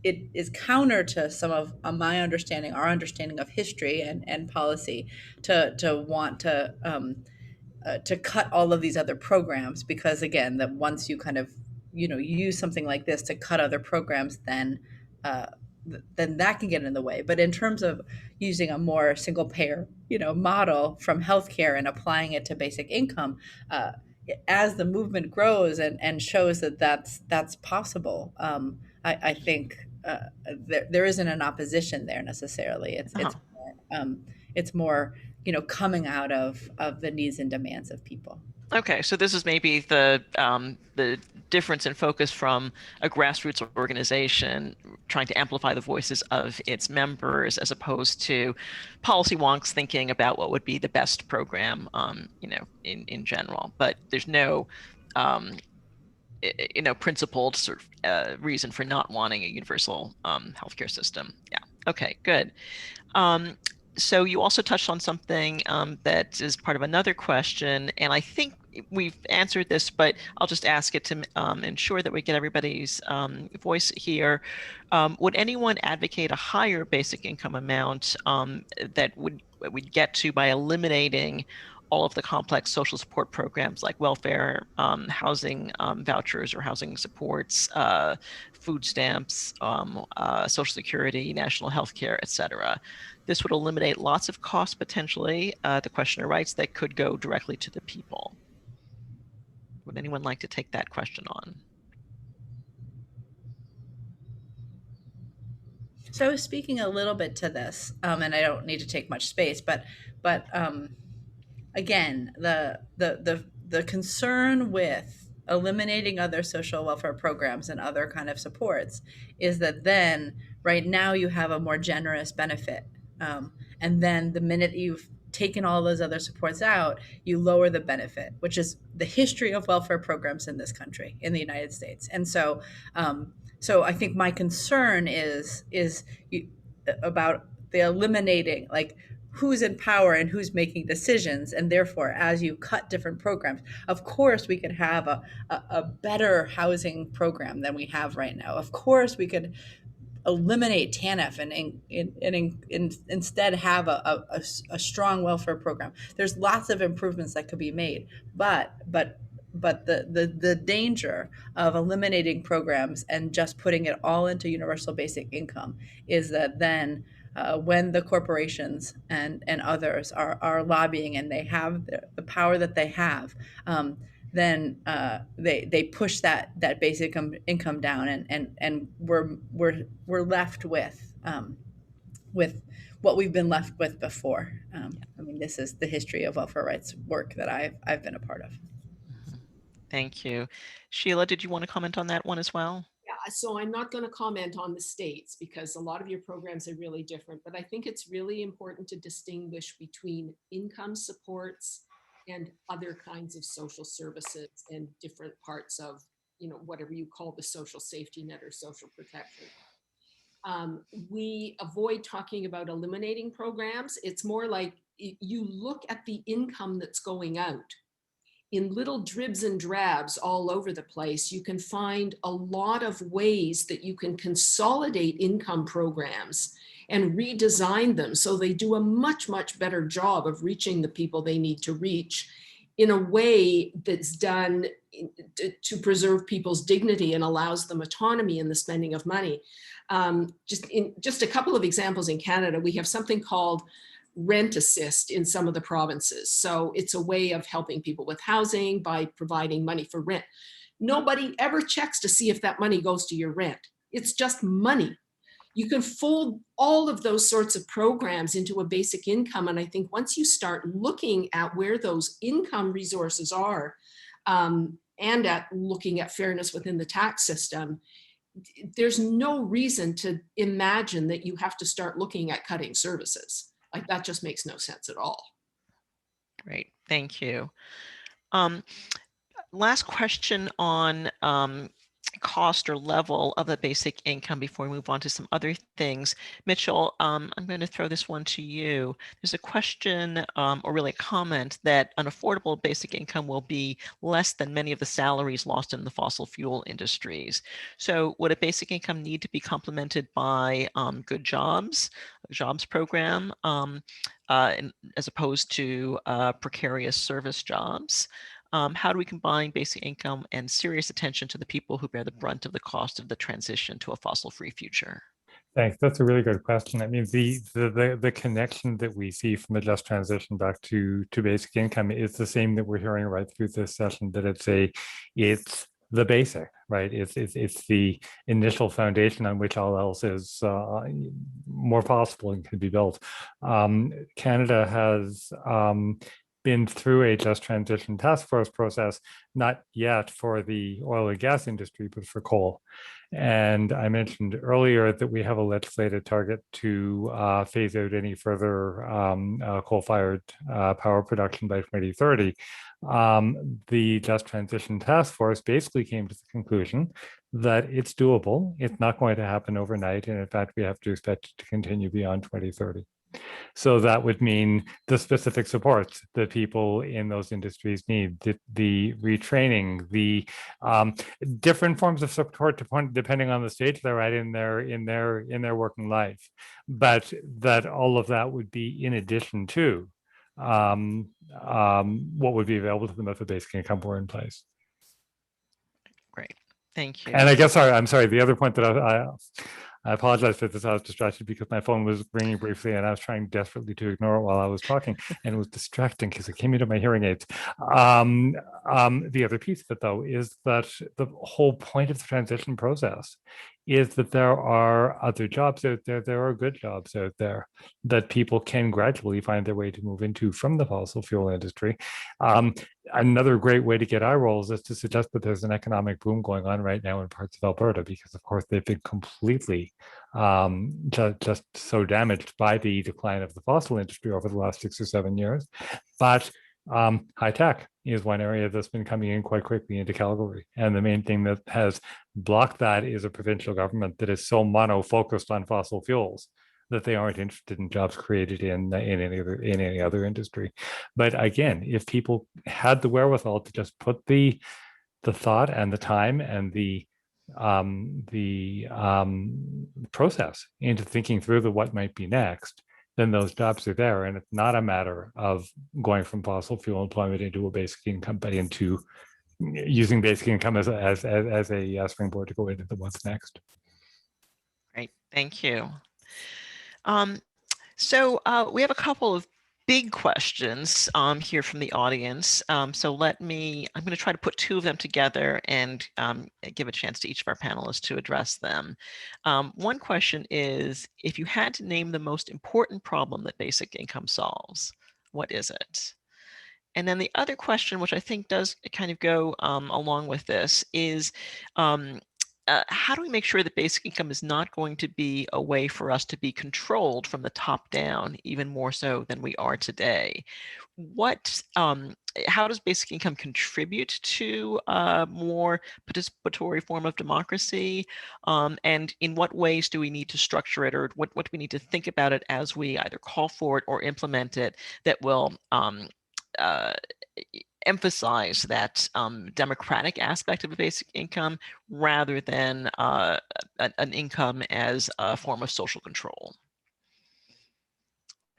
It is counter to some of my understanding, our understanding of history and policy, to want to cut all of these other programs, because again, that once you kind of use something like this to cut other programs, then that can get in the way. But in terms of using a more single payer model from healthcare and applying it to basic income, as the movement grows and shows that that's possible, I think there isn't an opposition there necessarily. It's more coming out of the needs and demands of people. Okay, so this is maybe the difference in focus from a grassroots organization trying to amplify the voices of its members, as opposed to policy wonks thinking about what would be the best program, in general. But there's no, principled sort of reason for not wanting a universal healthcare system. Yeah. Okay. Good. So you also touched on something that is part of another question, and I think we've answered this, but I'll just ask it to ensure that we get everybody's voice here. Would anyone advocate a higher basic income amount that we'd get to by eliminating all of the complex social support programs like welfare, housing vouchers or housing supports, food stamps, Social Security, national health care, et cetera? This would eliminate lots of costs potentially, the questioner writes, that could go directly to the people. Would anyone like to take that question on? So I was speaking a little bit to this, and I don't need to take much space, but again, the concern with eliminating other social welfare programs and other kind of supports is that then right now you have a more generous benefit, and then the minute you've taken all those other supports out, you lower the benefit, which is the history of welfare programs in this country, in the United States. And so, so I think my concern is about the eliminating, like, who's in power and who's making decisions. And therefore, as you cut different programs, of course, we could have a better housing program than we have right now. Of course, we could eliminate TANF and instead have a strong welfare program. There's lots of improvements that could be made, but the danger of eliminating programs and just putting it all into universal basic income is that then when the corporations and others are lobbying and they have the power that they have, then they push that basic income down, and we're left with what we've been left with before. I mean, this is the history of welfare rights work that I've been a part of. Thank you. Sheila, did you want to comment on that one as well? Yeah, so I'm not going to comment on the states because a lot of your programs are really different, but I think it's really important to distinguish between income supports and other kinds of social services and different parts of, you know, whatever you call the social safety net or social protection. We avoid talking about eliminating programs. It's more like you look at the income that's going out. In little dribs and drabs all over the place, you can find a lot of ways that you can consolidate income programs and redesign them so they do a much, much better job of reaching the people they need to reach in a way that's done to preserve people's dignity and allows them autonomy in the spending of money. Just a couple of examples in Canada, we have something called rent assist in some of the provinces. So it's a way of helping people with housing by providing money for rent. Nobody ever checks to see if that money goes to your rent. It's just money. You can fold all of those sorts of programs into a basic income. And I think once you start looking at where those income resources are, and at looking at fairness within the tax system, there's no reason to imagine that you have to start looking at cutting services. Like, that just makes no sense at all. Great, thank you. Last question on cost or level of the basic income before we move on to some other things. Mitchell, I'm going to throw this one to you. There's a question or really a comment that an affordable basic income will be less than many of the salaries lost in the fossil fuel industries. So would a basic income need to be complemented by good jobs program as opposed to precarious service jobs? How do we combine basic income and serious attention to the people who bear the brunt of the cost of the transition to a fossil-free future? Thanks. That's a really good question. I mean, the connection that we see from a just transition back to basic income is the same that we're hearing right through this session. That it's the basic, right? It's the initial foundation on which all else is more possible and can be built. Canada has been through a just transition task force process, not yet for the oil and gas industry, but for coal. And I mentioned earlier that we have a legislated target to phase out any further coal-fired power production by 2030. The Just Transition Task Force basically came to the conclusion that it's doable. It's not going to happen overnight. And in fact, we have to expect it to continue beyond 2030. So that would mean the specific supports that people in those industries need, the retraining, the different forms of support depending on the stage they're at in their working life. But that all of that would be in addition to what would be available to them if a basic income were in place. Great, thank you. And I guess, I'm sorry, the other point that I apologize for this. I was distracted because my phone was ringing briefly and I was trying desperately to ignore it while I was talking, and it was distracting because it came into my hearing aids. The other piece of it, though, is that the whole point of the transition process is that there are other jobs out there, there are good jobs out there that people can gradually find their way to move into from the fossil fuel industry. Another great way to get eye rolls is to suggest that there's an economic boom going on right now in parts of Alberta, because of course they've been completely just so damaged by the decline of the fossil industry over the last 6 or 7 years. But high tech is one area that's been coming in quite quickly into Calgary. And the main thing that has blocked that is a provincial government that is so mono-focused on fossil fuels that they aren't interested in jobs created in any other industry. But again, if people had the wherewithal to just put the thought and the time and the process into thinking through what might be next, then those jobs are there. And it's not a matter of going from fossil fuel employment into a basic income, but into using basic income as a springboard to go into the what's next. Great, thank you. So we have a couple of big questions here from the audience. So I'm going to try to put two of them together and give a chance to each of our panelists to address them. One question is, if you had to name the most important problem that basic income solves, what is it? And then the other question, which I think does kind of go along with this, is how do we make sure that basic income is not going to be a way for us to be controlled from the top down, even more so than we are today? How does basic income contribute to a more participatory form of democracy? And in what ways do we need to structure it, or what do we need to think about it as we either call for it or implement it that will emphasize that democratic aspect of a basic income rather than an income as a form of social control?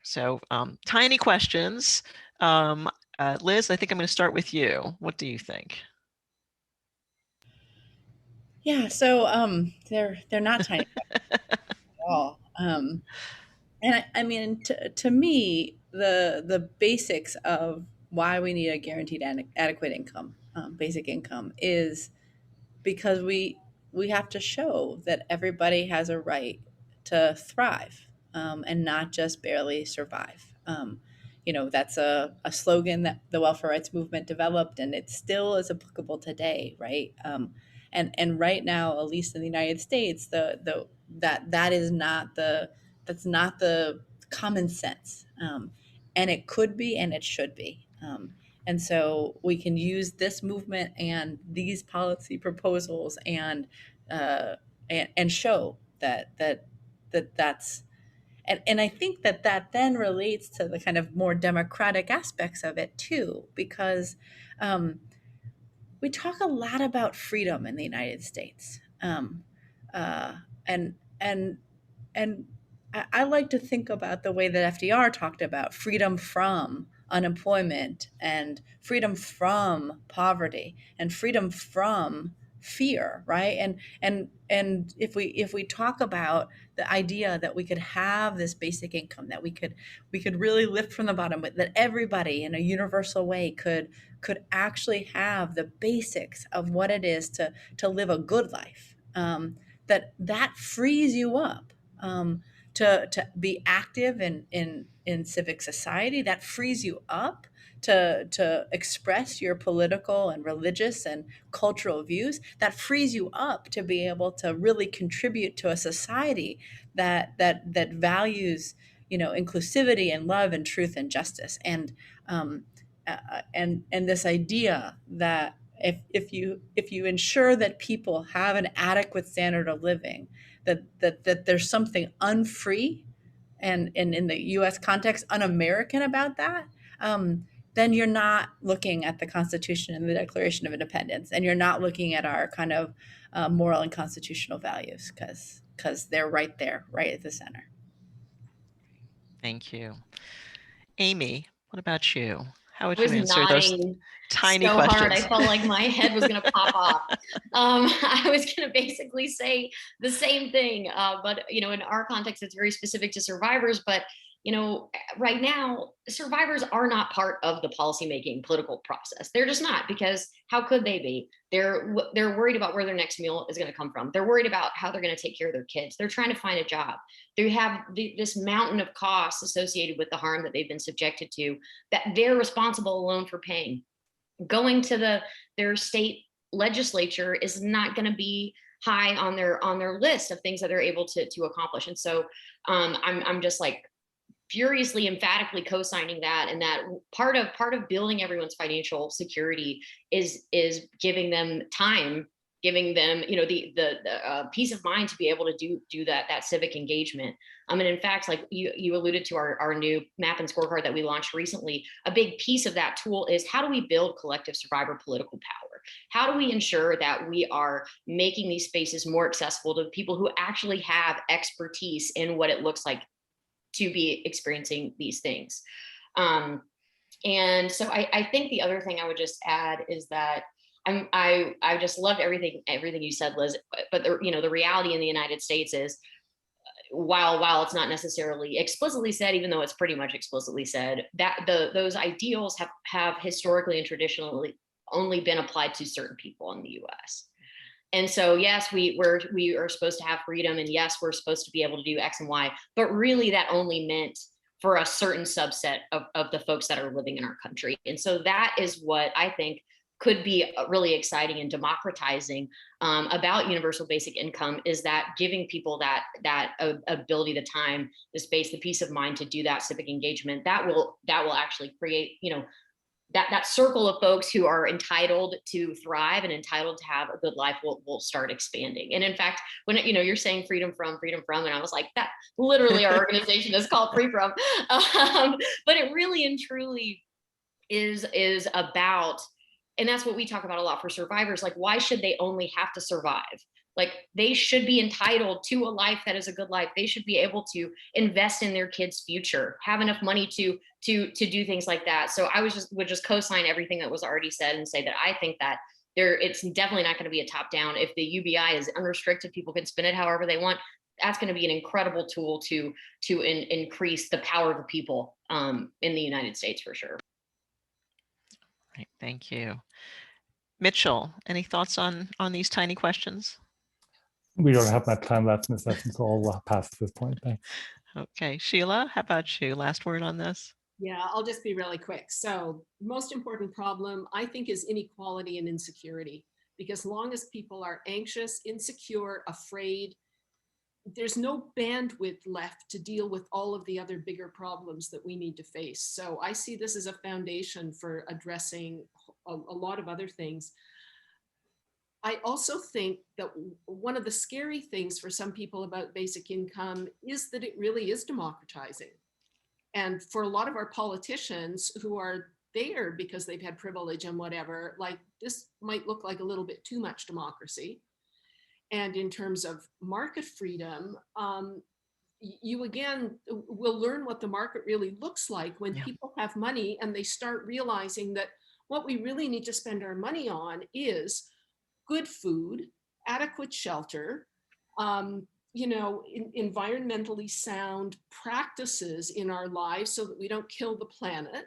So tiny questions. Liz, I think I'm going to start with you. What do you think? Yeah, so they're not tiny at all. And I mean, to me, the basics of why we need a guaranteed adequate income, basic income, is because we have to show that everybody has a right to thrive, and not just barely survive. That's a slogan that the welfare rights movement developed, and it still is applicable today, right? And right now, at least in the United States, that's not the common sense, and it could be, and it should be. And so we can use this movement and these policy proposals and show that's. And I think that then relates to the kind of more democratic aspects of it too, because we talk a lot about freedom in the United States, and I like to think about the way that FDR talked about freedom from unemployment and freedom from poverty and freedom from fear, right? And if we talk about the idea that we could have this basic income, that we could really lift from the bottom, but that everybody in a universal way could actually have the basics of what it is to live a good life, that frees you up to be active in civic society, that frees you up to express your political and religious and cultural views, that frees you up to be able to really contribute to a society that values, inclusivity and love and truth and justice. And this idea that if you ensure that people have an adequate standard of living, that there's something unfree and in the U.S. context un-American about that, then you're not looking at the Constitution and the Declaration of Independence, and you're not looking at our kind of moral and constitutional values, because they're right there, right at the center. Thank you. Amy, what about you? How would I was you answer those tiny so questions? hard. I felt like my head was going to pop off. I was going to basically say the same thing, but in our context, it's very specific to survivors. But you know, right now, survivors are not part of the policymaking political process. They're just not, because how could they be? They're worried about where their next meal is going to come from. They're worried about how they're going to take care of their kids. They're trying to find a job. They have this mountain of costs associated with the harm that they've been subjected to that they're responsible alone for paying. Going to their state legislature is not going to be high on their list of things that they're able to accomplish. And so I'm just like furiously emphatically co-signing that, and that part of building everyone's financial security is giving them time, giving them, you know, the peace of mind to be able to do that civic engagement. And in fact, like you alluded to our new map and scorecard that we launched recently, a big piece of that tool is how do we build collective survivor political power? How do we ensure that we are making these spaces more accessible to people who actually have expertise in what it looks like to be experiencing these things? And so I think the other thing I would just add is that I just loved everything you said, Liz. But the reality in the United States is, while it's not necessarily explicitly said, even though it's pretty much explicitly said, that those ideals have historically and traditionally only been applied to certain people in the U.S. And so, yes, we are supposed to have freedom, and yes, we're supposed to be able to do X and Y, but really that only meant for a certain subset of the folks that are living in our country. And so that is what I think could be really exciting and democratizing about universal basic income, is that giving people that ability, the time, the space, the peace of mind to do that civic engagement, that will actually create, you know, that circle of folks who are entitled to thrive and entitled to have a good life will start expanding. And in fact, when you're saying freedom from, and I was like, that literally our organization is called Free From, but it really and truly is about, and that's what we talk about a lot for survivors. Like, why should they only have to survive? Like, they should be entitled to a life that is a good life. They should be able to invest in their kids' future, have enough money to do things like that. So I would just co-sign everything that was already said and say that I think that it's definitely not going to be a top down. If the UBI is unrestricted, people can spend it however they want. That's going to be an incredible tool to increase the power of the people in the United States, for sure. Right, thank you. Mitchell, any thoughts on these tiny questions? We don't have much time left in the session, so I'll pass at this point. Thanks. Okay, Sheila, how about you? Last word on this? Yeah, I'll just be really quick. So most important problem, I think, is inequality and insecurity, because long as people are anxious, insecure, afraid, there's no bandwidth left to deal with all of the other bigger problems that we need to face. So I see this as a foundation for addressing a lot of other things. I also think that one of the scary things for some people about basic income is that it really is democratizing. And for a lot of our politicians who are there because they've had privilege and whatever, like, this might look like a little bit too much democracy. And in terms of market freedom, you again will learn what the market really looks like when people have money and they start realizing that what we really need to spend our money on is good food, adequate shelter, environmentally sound practices in our lives so that we don't kill the planet,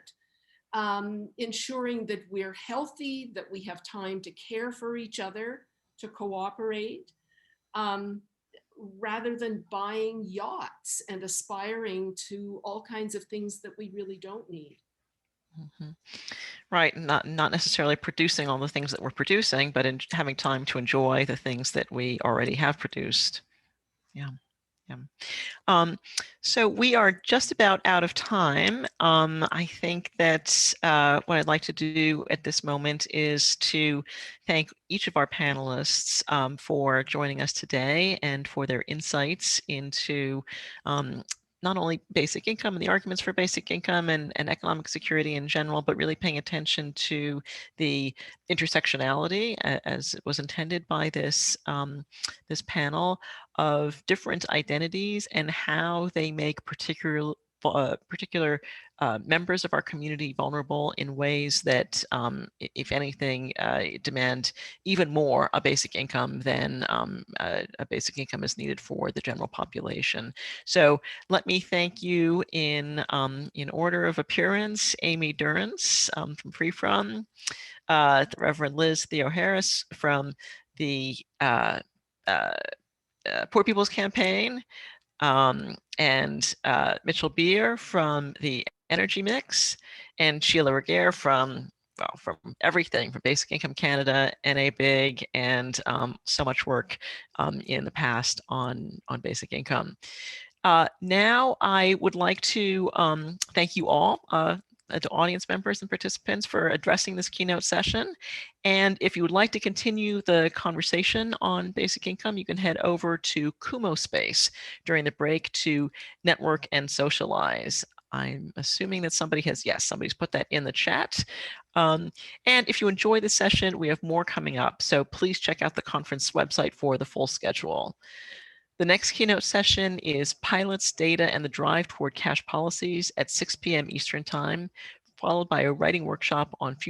ensuring that we're healthy, that we have time to care for each other, to cooperate, rather than buying yachts and aspiring to all kinds of things that we really don't need. Mm-hmm. Right, not necessarily producing all the things that we're producing, but having time to enjoy the things that we already have produced. Yeah. So we are just about out of time. I think that what I'd like to do at this moment is to thank each of our panelists for joining us today and for their insights into not only basic income and the arguments for basic income and economic security in general, but really paying attention to the intersectionality as it was intended by this panel of different identities and how they make particular members of our community vulnerable in ways that, if anything, demand even more a basic income than a basic income is needed for the general population. So let me thank you in order of appearance: Amy Durrance from Free From, the Reverend Liz Theo Harris from the Poor People's Campaign, and Mitchell Beer from the Energy Mix, and Sheila Reguer from everything from Basic Income Canada, NABIG, and so much work in the past on basic income. Now I would like to thank you all, to audience members and participants, for addressing this keynote session. And if you would like to continue the conversation on basic income, you can head over to Kumo Space during the break to network and socialize. I'm assuming that somebody has, yes, somebody's put that in the chat. And if you enjoy the session, we have more coming up. So please check out the conference website for the full schedule. The next keynote session is Pilots, Data, and the Drive Toward Cash Policies at 6 p.m. Eastern Time, followed by a writing workshop on future